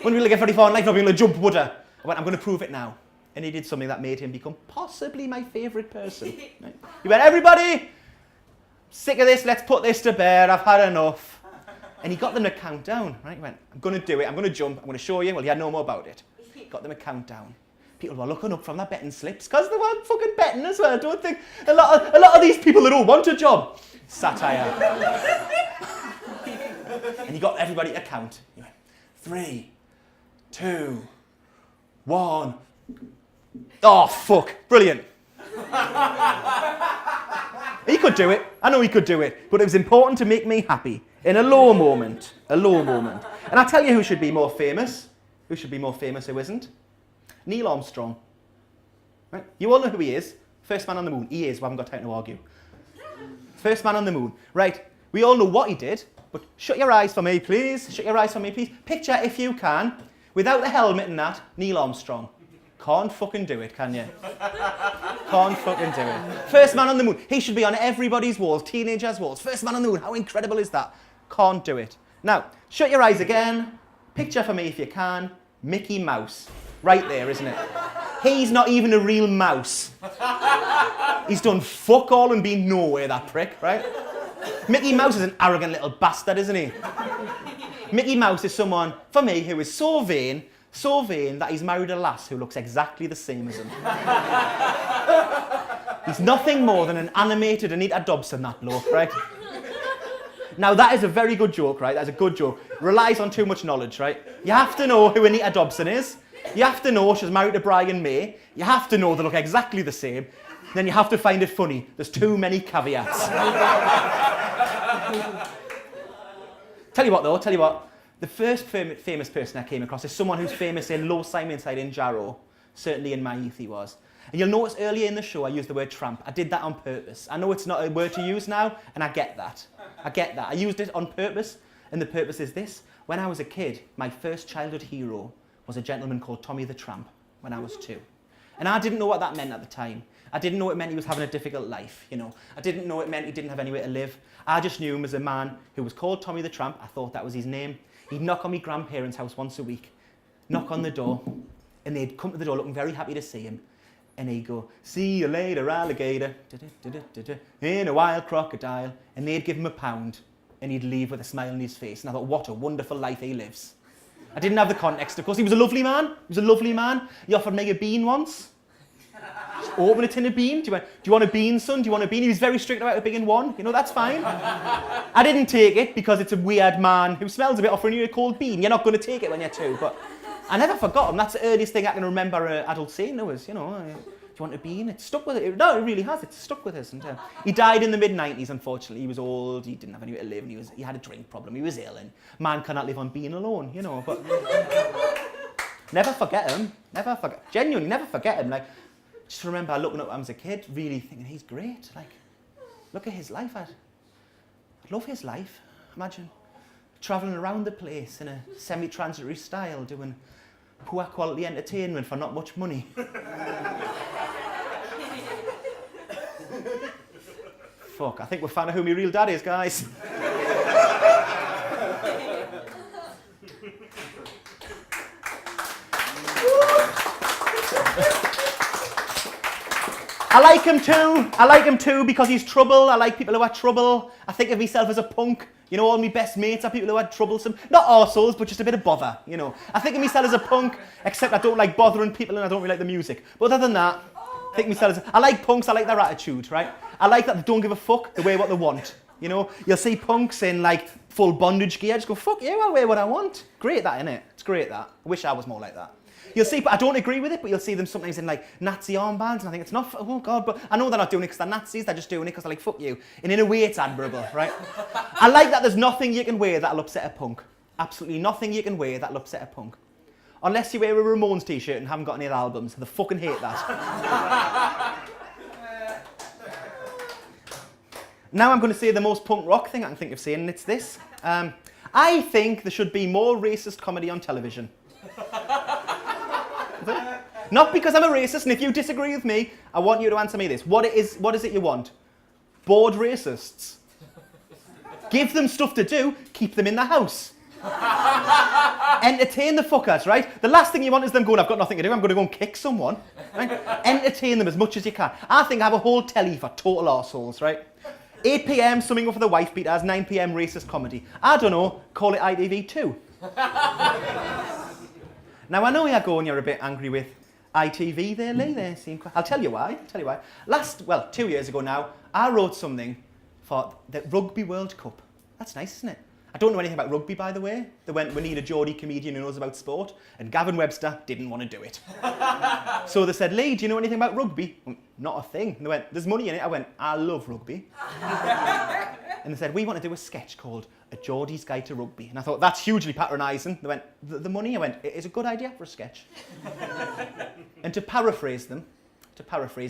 When we get very far in life, not being able to jump, would I? I went, I'm going to prove it now. And he did something that made him become possibly my favourite person. Right? He went, everybody, sick of this, let's put this to bed, I've had enough. And he got them to count down, right? He went, I'm going to do it, I'm going to jump, I'm going to show you. Well, he had no more about it. Got them to count down. People were looking up from their betting slips, because they weren't fucking betting as well. I don't think a lot of these people that all want a job. Satire. And he got everybody to count. He went, 3, 2, 1. Oh, fuck. Brilliant. He could do it. I know he could do it. But it was important to make me happy. In a low moment. A low moment. And I'll tell you who should be more famous. Who should be more famous, who isn't? Neil Armstrong. Right? You all know who he is. First man on the moon. He is. We haven't got time to argue. First man on the moon. Right. We all know what he did. But shut your eyes for me, please. Shut your eyes for me, please. Picture, if you can, without the helmet and that, Neil Armstrong. Can't fucking do it, can you? Can't fucking do it. First man on the moon. He should be on everybody's walls, teenagers' walls. First man on the moon. How incredible is that? Can't do it. Now, shut your eyes again. Picture for me, if you can, Mickey Mouse. Right there, isn't it? He's not even a real mouse. He's done fuck all and been nowhere, that prick, right? Mickey Mouse is an arrogant little bastard, isn't he? Mickey Mouse is someone, for me, who is so vain that he's married a lass who looks exactly the same as him. He's nothing more than an animated Anita Dobson, that bloke, right? Now, that is a very good joke, right? That's a good joke. Relies on too much knowledge, right? You have to know who Anita Dobson is. You have to know she's married to Brian May. You have to know they look exactly the same. Then you have to find it funny. There's too many caveats. Tell you what, though, the first famous person I came across is someone who's famous in Low Simonside in Jarrow. Certainly in my youth he was. And you'll notice earlier in the show I used the word tramp. I did that on purpose. I know it's not a word to use now, and I get that. I used it on purpose, and the purpose is this. When I was a kid, my first childhood hero was a gentleman called Tommy the Tramp when I was 2. And I didn't know what that meant at the time. I didn't know it meant he was having a difficult life, you know. I didn't know it meant he didn't have anywhere to live. I just knew him as a man who was called Tommy the Tramp. I thought that was his name. He'd knock on my grandparents' house once a week, knock on the door, and they'd come to the door looking very happy to see him. And he'd go, "See you later, alligator, in a wild crocodile." And they'd give him £1, and he'd leave with a smile on his face. And I thought, what a wonderful life he lives. I didn't have the context, of course. He was a lovely man. He offered me a bean once. Just open a tin of bean. Do you want a bean, son? Do you want a bean? He was very strict about it being in one. You know, that's fine. I didn't take it because it's a weird man who smells a bit offering you a cold bean. You're not going to take it when you're 2. But I never forgot him. That's the earliest thing I can remember an adult saying to us, you know. Do you want a bean? It stuck with it. No, it really has. It's stuck with us. And he died in the mid-90s, unfortunately. He was old. He didn't have anywhere to live. And he had a drink problem. He was ill. And man cannot live on bean alone, you know. But never forget him. Genuinely, never forget him. Like, just remember looking up at him as a kid, really thinking, he's great. Like, look at his life. I'd love his life. Imagine travelling around the place in a semi-transitory style, doing poor quality entertainment for not much money. Fuck, I think we're found out who my real dad is, guys. I like him too because he's trouble. I like people who are trouble. I think of myself as a punk. You know, all my best mates are people who are troublesome. Not arseholes, but just a bit of bother, you know. I think of myself as a punk, except I don't like bothering people and I don't really like the music. But other than that, I think myself as... I like punks, I like their attitude, right? I like that they don't give a fuck, they wear what they want, you know. You'll see punks in, like, full bondage gear. I just go, fuck you, I'll wear what I want. Great that, innit? It's great that. I wish I was more like that. You'll see, but I don't agree with it, but you'll see them sometimes in like Nazi armbands, and I think it's not, oh God, but I know they're not doing it because they're Nazis, they're just doing it because they're like, fuck you. And in a way, it's admirable, right? I like that there's nothing you can wear that'll upset a punk. Absolutely nothing you can wear that'll upset a punk. Unless you wear a Ramones t-shirt and haven't got any albums. They fucking hate that. Now I'm going to say the most punk rock thing I can think of saying, and it's this. I think there should be more racist comedy on television. Not because I'm a racist, and if you disagree with me, I want you to answer me this. What is it you want? Bored racists. Give them stuff to do, keep them in the house. Entertain the fuckers, right? The last thing you want is them going, I've got nothing to do, I'm going to go and kick someone. Right? Entertain them as much as you can. I think I have a whole telly for total arseholes, right? 8 p.m, summing up for the wife beaters, 9 p.m, racist comedy. I don't know, call it ITV2. Now, I know you're going, you're a bit angry with ITV there, Lee. They seem quite... I'll tell you why. 2 years ago now, I wrote something for the Rugby World Cup. That's nice, isn't it? I don't know anything about rugby, by the way. They went, we need a Geordie comedian who knows about sport, and Gavin Webster didn't want to do it. So they said, Lee, do you know anything about rugby? Went, not a thing. And they went, there's money in it. I went, I love rugby. And they said, we want to do a sketch called A Geordie's Guide to Rugby. And I thought, that's hugely patronising. They went, the money? I went, it is a good idea for a sketch. And to paraphrase,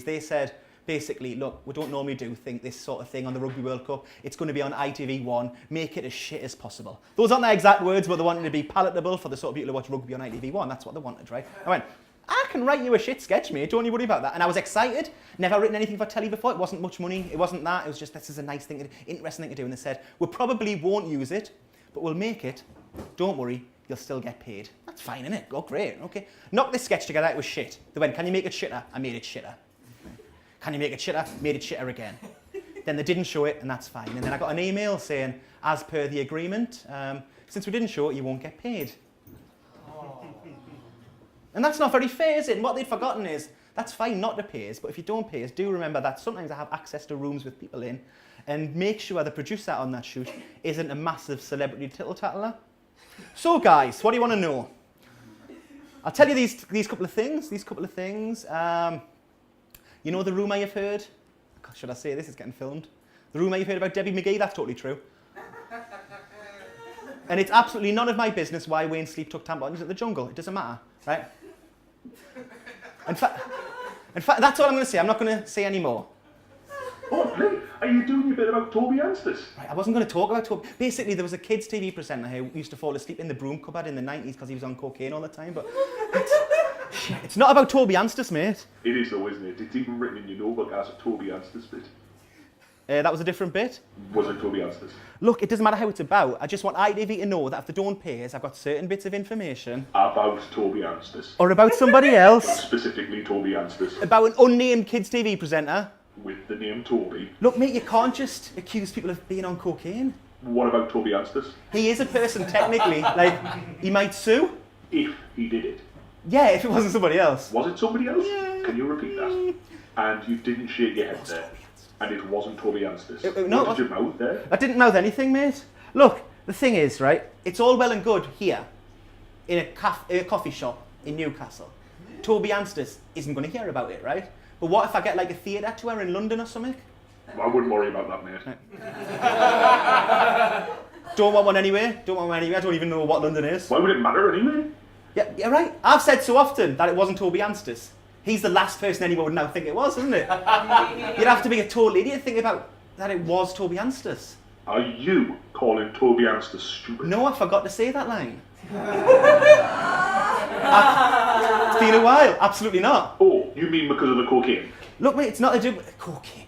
they said, basically, look, we don't normally do this sort of thing on the Rugby World Cup. It's going to be on ITV1. Make it as shit as possible. Those aren't their exact words, but they wanted to be palatable for the sort of people who watch rugby on ITV1. That's what they wanted, right? I went, I can write you a shit sketch, mate. Don't you worry about that. And I was excited. Never written anything for telly before. It wasn't much money. It wasn't that. It was just, this is a nice thing, interesting thing to do. And they said, we probably won't use it, but we'll make it. Don't worry, you'll still get paid. That's fine, innit? Oh, great. Okay. Knock this sketch together. It was shit. They went, can you make it shitter? I made it shitter. Can you make it shitter? Made it shitter again. Then they didn't show it, and that's fine. And then I got an email saying, as per the agreement, since we didn't show it, you won't get paid. And that's not very fair, is it? And what they'd forgotten is, that's fine not to pay us, but if you don't pay us, do remember that sometimes I have access to rooms with people in, and make sure the producer on that shoot isn't a massive celebrity tittle-tattler. So guys, what do you want to know? I'll tell you these couple of things. You know the rumour you've heard? God, should I say this? It's getting filmed. The rumour you've heard about Debbie McGee, that's totally true. And it's absolutely none of my business why Wayne Sleep took tampons at the jungle. It doesn't matter, right? In fact, that's all I'm going to say. I'm not going to say any more. Oh, Lee, are you doing your bit about Toby Anstis? Right, I wasn't going to talk about Toby. Basically, there was a kids' TV presenter who used to fall asleep in the broom cupboard in the 90s because he was on cocaine all the time. But it's not about Toby Anstis, mate. It is though, isn't it? It's even written in your notebook as a Toby Anstis bit. That was a different bit. Was it Toby Anstis? Look, it doesn't matter how it's about. I just want ITV to know that if they don't pay us, I've got certain bits of information. About Toby Anstis. Or about somebody else. Specifically Toby Anstis. About an unnamed kids' TV presenter. With the name Toby. Look, mate, you can't just accuse people of being on cocaine. What about Toby Anstis? He is a person, technically. Like, he might sue. If he did it. Yeah, if it wasn't somebody else. Was it somebody else? Yeah. Can you repeat that? And you didn't shake your head there. And it wasn't Toby Anstis. No, what did you mouth there? I didn't mouth anything, mate. Look, the thing is, right, it's all well and good here, in a coffee shop in Newcastle. Toby Anstis isn't going to hear about it, right? But what if I get like a theatre tour in London or something? I wouldn't worry about that, mate. Right. Don't want one anyway. I don't even know what London is. Why would it matter anyway? Yeah, right. I've said so often that it wasn't Toby Anstis. He's the last person anyone would now think it was, isn't it? You'd have to be a total idiot to think about that it was Toby Anstis. Are you calling Toby Anstis stupid? No, I forgot to say that line. It's been a while. Absolutely not. Oh, you mean because of the cocaine? Look, mate, it's not to do with cocaine.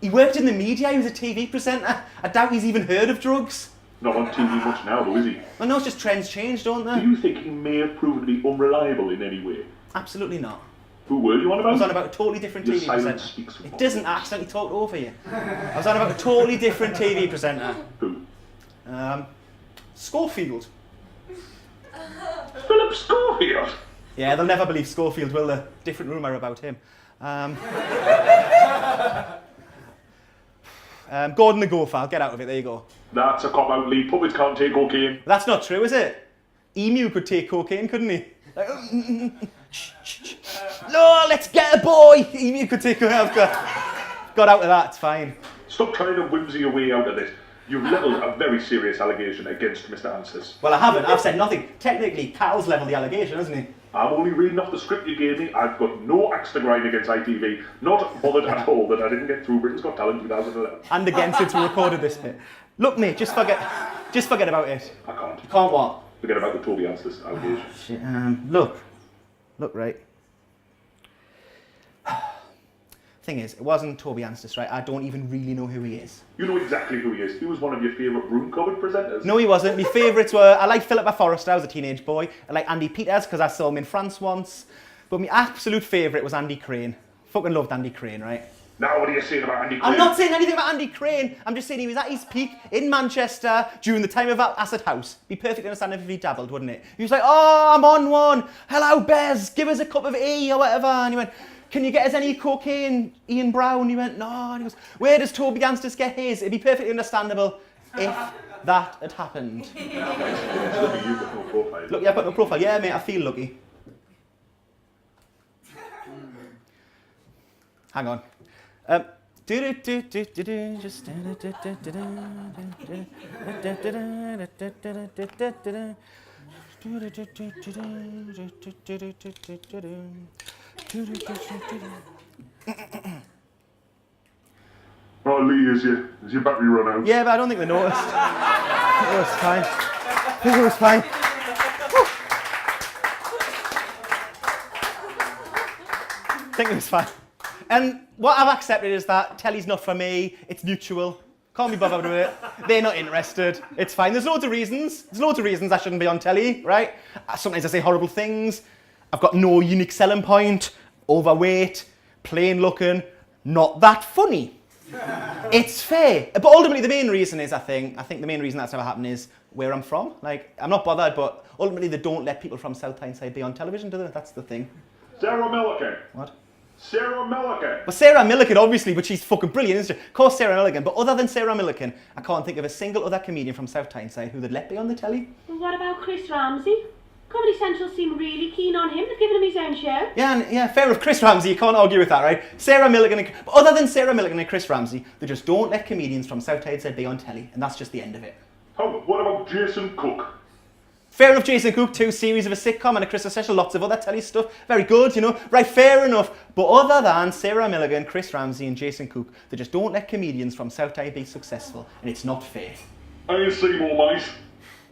He worked in the media. He was a TV presenter. I doubt he's even heard of drugs. Not on TV much now, though, is he? I know it's just trends change, don't Do they? you think he may have proven to be unreliable in any way? Absolutely not. Who were you on about? I was on about a totally different Your TV silence presenter. speaks for It doesn't accidentally talk over you. I was on about a totally different TV presenter. Who? Schofield. Philip Schofield! Yeah, they'll never believe Schofield, will they? Different rumour about him. Gordon the Gopher, I'll get out of it, there you go. That's a cop-out, Lee. Puppets can't take cocaine. That's not true, is it? Emu could take cocaine, couldn't he? Like, no, let's get a boy! Emu could take cocaine. I've got out of that, it's fine. Stop trying to whimsy your way out of this. You've levelled a very serious allegation against Mr. Anstis. Well, I haven't. I've said nothing. Technically, Cal's levelled the allegation, hasn't he? I'm only reading off the script you gave me. I've got no axe to grind against ITV. Not bothered at all that I didn't get through Britain's Got Talent 2011. And again, since we recorded this bit. Look, mate, just forget about it. I can't. You can't what? Forget about the Toby Anstis allegation. Shit, look, right. Thing is, it wasn't Toby Anstis, right? I don't even really know who he is. You know exactly who he is. He was one of your favourite room cupboard presenters. No, he wasn't. My favourites were, I liked Philippa Forrester, I was a teenage boy. I liked Andy Peters, because I saw him in France once. But my absolute favourite was Andy Crane. Fucking loved Andy Crane, right? Now what are you saying about Andy Crane? I'm not saying anything about Andy Crane. I'm just saying he was at his peak in Manchester during the time of Acid House. Be perfectly understandable if he dabbled, wouldn't it? He was like, oh, I'm on one. Hello, Bez. Give us a cup of E or whatever. And he went, can you get us any cocaine, Ian Brown? He went, no. And he goes, where does Toby Anstis get his? It'd be perfectly understandable if that had happened. Look at you, got no profile. Look, yeah, I've got no profile. Yeah, mate, I feel lucky. Hang on. Oh, Lee, is your battery run out? Yeah, but I don't think they noticed. It was fine. I think it was fine. I think it was fine. And what I've accepted is that telly's not for me, it's mutual. Can't be bothered with it. They're not interested. It's fine. There's loads of reasons. I shouldn't be on telly, right? Sometimes I say horrible things. I've got no unique selling point. Overweight, plain looking, not that funny. It's fair. But ultimately the main reason is, I think the main reason that's never happened is where I'm from. Like, I'm not bothered, but ultimately they don't let people from South Tyneside be on television, do they? That's the thing. Sarah Millican. What? Sarah Millican. Well, Sarah Millican, obviously, but she's fucking brilliant, isn't she? Of course, Sarah Millican. But other than Sarah Millican, I can't think of a single other comedian from South Tyneside who they'd let be on the telly. Well, what about Chris Ramsey? Comedy Central seem really keen on him. They've given him his own show. Yeah, fair enough. Chris Ramsey, you can't argue with that, right? Sarah Milligan, but other than Sarah Milligan and Chris Ramsey, they just don't let comedians from South Tyneside be on telly, and that's just the end of it. Oh, what about Jason Cook? Fair enough, Jason Cook, 2 series of a sitcom and a Christmas special, lots of other telly stuff. Very good, you know. Right, fair enough. But other than Sarah Milligan, Chris Ramsey and Jason Cook, they just don't let comedians from South Tyneside be successful, and it's not fair. And Seymour Mice.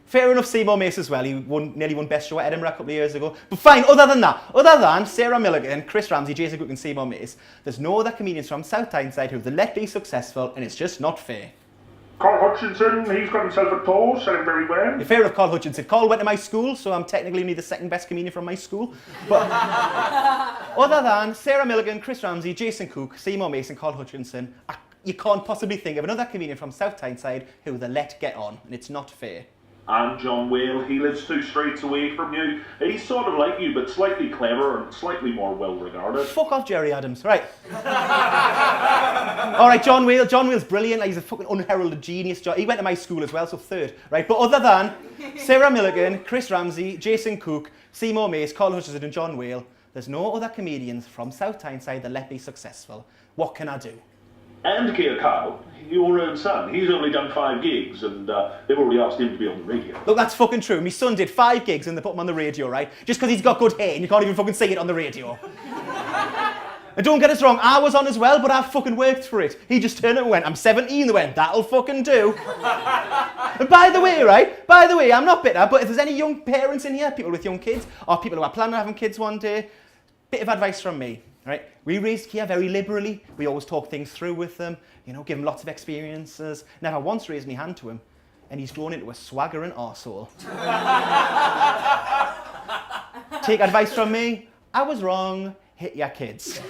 Fair enough, Seymour Mace as well. He nearly won Best Show at Edinburgh a couple of years ago. But fine, other than Sarah Milligan, Chris Ramsey, Jason Cook and Seymour Mace, there's no other comedians from South Tyneside who they let be successful, and it's just not fair. Carl Hutchinson, he's got himself a tour, selling very well. Fair enough, Carl Hutchinson. Carl went to my school, so I'm technically only the second best comedian from my school. But other than Sarah Milligan, Chris Ramsey, Jason Cook, Seymour Mace and Carl Hutchinson, you can't possibly think of another comedian from South Tyneside who they let get on, and it's not fair. And John Whale, he lives 2 streets away from you. He's sort of like you, but slightly clever and slightly more well-regarded. Fuck off, Jerry Adams. Right. All right, John Whale. John Whale's brilliant. Like, he's a fucking unheralded genius. He went to my school as well, so 3rd. Right, but other than Sarah Milligan, Chris Ramsey, Jason Cook, Seymour Mace, Carl Hutchinson and John Whale, there's no other comedians from South Tyneside that let me successful. What can I do? And Keir Kyle, your own son, he's only done 5 gigs and they've already asked him to be on the radio. Look, that's fucking true. My son did 5 gigs and they put him on the radio, right? Just because he's got good hair and you can't even fucking say it on the radio. And don't get us wrong, I was on as well, but I fucking worked for it. He just turned it and went, I'm 17, they went, that'll fucking do. And by the way, I'm not bitter, but if there's any young parents in here, people with young kids, or people who are planning on having kids one day, bit of advice from me. Right? We raised Keir very liberally. We always talk things through with them, you know, give him lots of experiences. Never once raised my hand to him, and he's grown into a swaggering arsehole. Take advice from me. I was wrong. Hit your kids.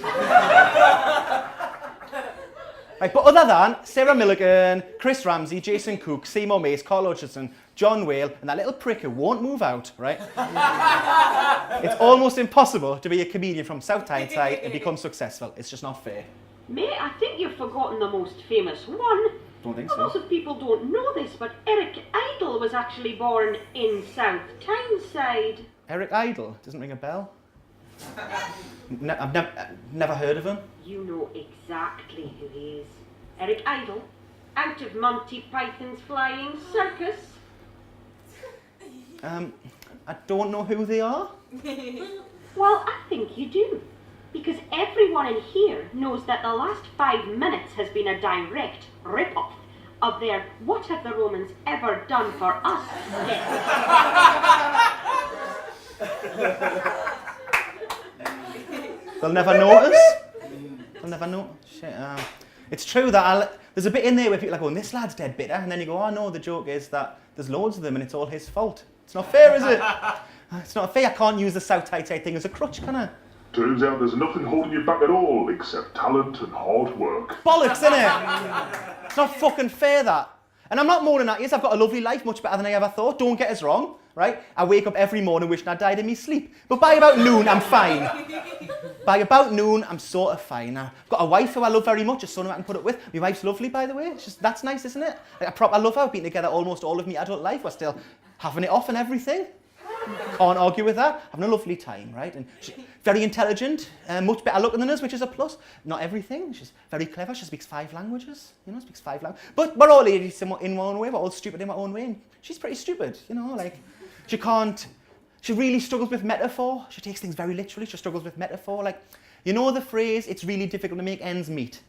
Right, but other than Sarah Milligan, Chris Ramsey, Jason Cook, Seymour Mace, Carl Hutchinson, John Whale, and that little prick who won't move out, right? It's almost impossible to be a comedian from South Tyneside and become successful. It's just not fair. Mate, I think you've forgotten the most famous one. Don't think so. Lots of people don't know this, but Eric Idle was actually born in South Tyneside. Eric Idle? Doesn't ring a bell. I've never heard of him. You know exactly who he is. Eric Idle, out of Monty Python's Flying Circus. I don't know who they are. Well, I think you do. Because everyone in here knows that the last 5 minutes has been a direct rip-off of their What Have the Romans Ever Done For Us skit. They'll never notice. They'll never know. Shit. It's true that there's a bit in there where people are going, this lad's dead bitter, and then you go, oh no, the joke is that there's loads of them and it's all his fault. It's not fair, is it? It's not fair. I can't use the South Tyneside thing as a crutch, can I? Turns out there's nothing holding you back at all except talent and hard work. Bollocks, innit? It's not fucking fair, that. And I'm not moaning at you. I've got a lovely life, much better than I ever thought. Don't get us wrong, right? I wake up every morning wishing I died in my sleep. But by about noon, I'm fine. By about noon, I'm sort of fine. I've got a wife who I love very much, a son who I can put up with. My wife's lovely, by the way. It's just, that's nice, isn't it? Like, I love her. We've been together almost all of my adult life. We're still having it off and everything. Can't argue with that. Having a lovely time, right? And she's very intelligent, much better looking than us, which is a plus. Not everything. She's very clever. She speaks 5 languages. You know, speaks 5 languages. But we're all ladies in our own way. We're all stupid in our own way. And she's pretty stupid, you know, like, she really struggles with metaphor. She takes things very literally. She struggles with metaphor. Like, you know the phrase, it's really difficult to make ends meet.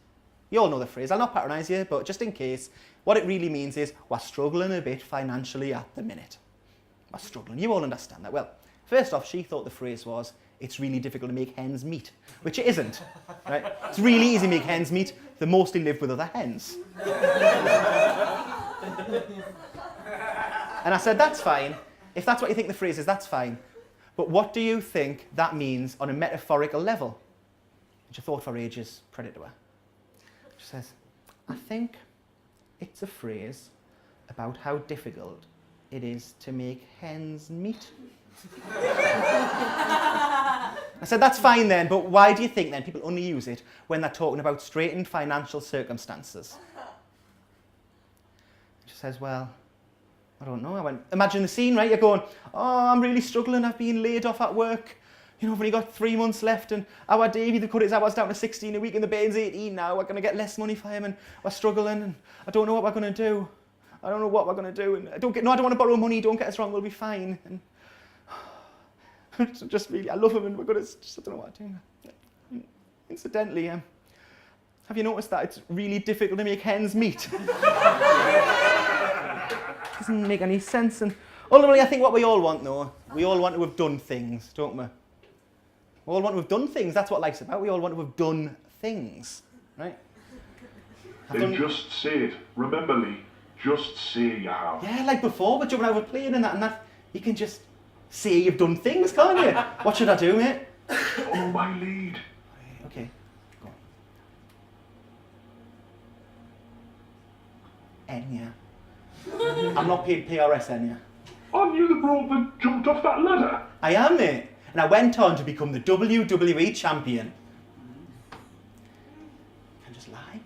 You all know the phrase. I'll not patronise you, but just in case, what it really means is we're struggling a bit financially at the minute. We're struggling. You all understand that. Well, first off, she thought the phrase was, it's really difficult to make hens meet, which it isn't, right? It's really easy to make hens meet. They mostly live with other hens. And I said, that's fine. If that's what you think the phrase is, that's fine. But what do you think that means on a metaphorical level? And she thought for ages, put it to her. She says, I think it's a phrase about how difficult it is to make hens meet. I said, that's fine then, but why do you think then people only use it when they're talking about straitened financial circumstances? She says, well, I don't know. I went, imagine the scene, right? You're going, oh, I'm really struggling. I've been laid off at work. You know, I've only got 3 months left, and our Davey, they've cut his hours down to 16 a week, and the Bane's 18 now. We're going to get less money for him, and we're struggling, and I don't know what we're going to do. I don't know what we're going to do. And I don't want to borrow money. Don't get us wrong. We'll be fine. And just really, I love him, and we're going to, just, I don't know what to do. Incidentally, have you noticed that it's really difficult to make ends meet? Doesn't make any sense. And ultimately, I think what we all want, though, we all want to have done things, don't we? We all want to have done things. That's what life's about. We all want to have done things, right? Then just say it. Remember, Lee, just say you have. Yeah, like before, we're jumping out of a plane and that, you can just say you've done things, can't you? What should I do, mate? Follow my lead. Okay, go on. Enya. I'm not paid PRS, Enya. Aren't you the bloke that jumped off that ladder? I am, mate. And I went on to become the WWE champion. Can I just lie?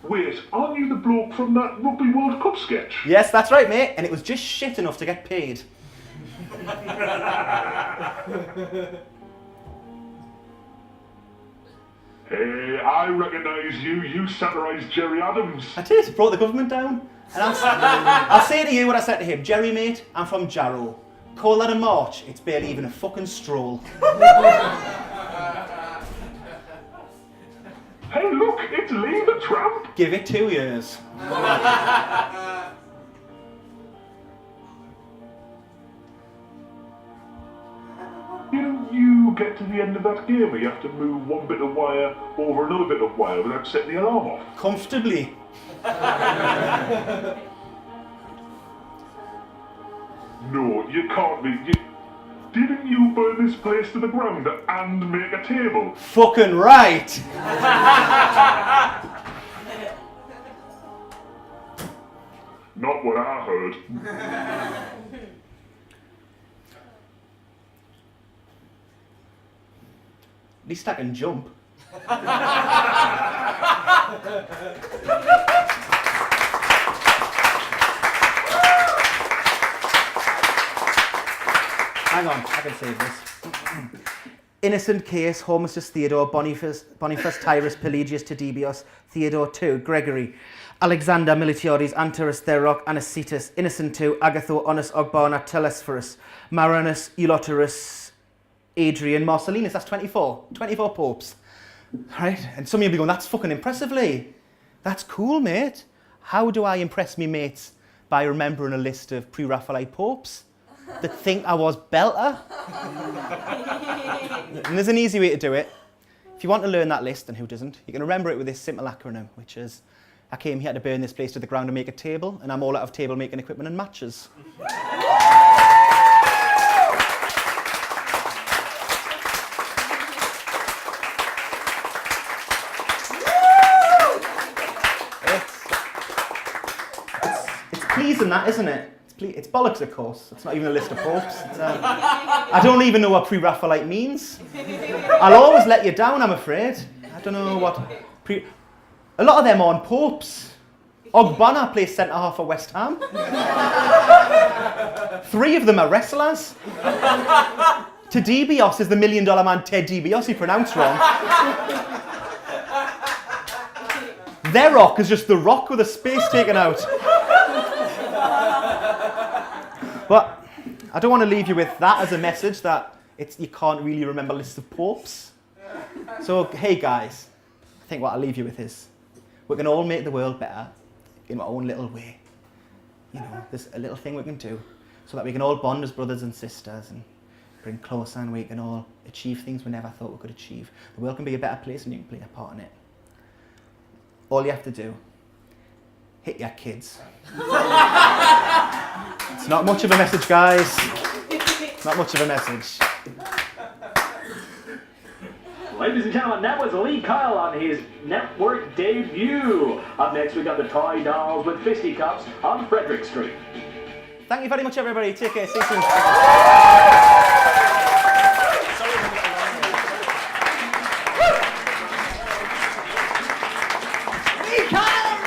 Wait, aren't you the bloke from that Rugby World Cup sketch? Yes, that's right, mate. And it was just shit enough to get paid. Hey, I recognise you. You satirised Jerry Adams. I did. Brought the government down. And I'll say to you what I said to him. Jerry, mate, I'm from Jarrow. Call that a march. It's barely even a fucking stroll. Hey, look, it's Lee the Tramp. Give it 2 years. You know, you get to the end of that game where you have to move one bit of wire over another bit of wire without setting the alarm off. Comfortably. No, you can't be. Didn't you burn this place to the ground and make a table? Fucking right. Not what I heard. At least I can jump. Hang on, I can save this. Innocent case, Hormustus Theodore, Boniface Tyrus, Pelagius Tedibios, Theodore II, Gregory, Alexander Militiades, Anterus Theroc, Anicetus, Innocent II, Agatho, Onus Ogbana, Telesphorus, Marinus, Euloterus, Adrian, Marcellinus. That's 24. 24 popes. Right? And some of you will be going, that's fucking impressively. That's cool, mate. How do I impress me mates? By remembering a list of pre-Raphaelite popes that think I was belter. And there's an easy way to do it. If you want to learn that list, and who doesn't, you can remember it with this simple acronym, which is, I came here to burn this place to the ground and make a table, and I'm all out of table making equipment and matches. It's pleasing that, isn't it? It's bollocks, of course. It's not even a list of popes. I don't even know what pre-Raphaelite means. I'll always let you down, I'm afraid. I don't know what... A lot of them aren't popes. Ogbonna plays centre-half for West Ham. 3 of them are wrestlers. Tedibios is the $1 million man Ted DiBiase he pronounced wrong. Their rock is just the rock with a space taken out. But I don't want to leave you with that as a message that you can't really remember lists of popes. So, hey guys, I think what I'll leave you with is we can all make the world better in our own little way. You know, there's a little thing we can do so that we can all bond as brothers and sisters and bring closer, and we can all achieve things we never thought we could achieve. The world can be a better place and you can play a part in it. All you have to do, hit your kids. It's not much of a message, guys. Not much of a message. Ladies and gentlemen, that was Lee Kyle on his network debut. Up next, we got the Toy Dolls with Fisticuffs on Frederick Street. Thank you very much, everybody. Take care. See you soon. Lee Kyle!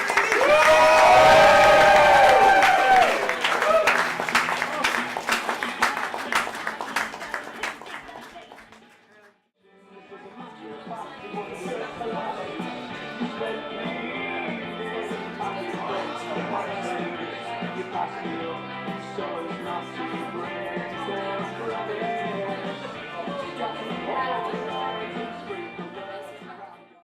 past you, so as not to break their promise.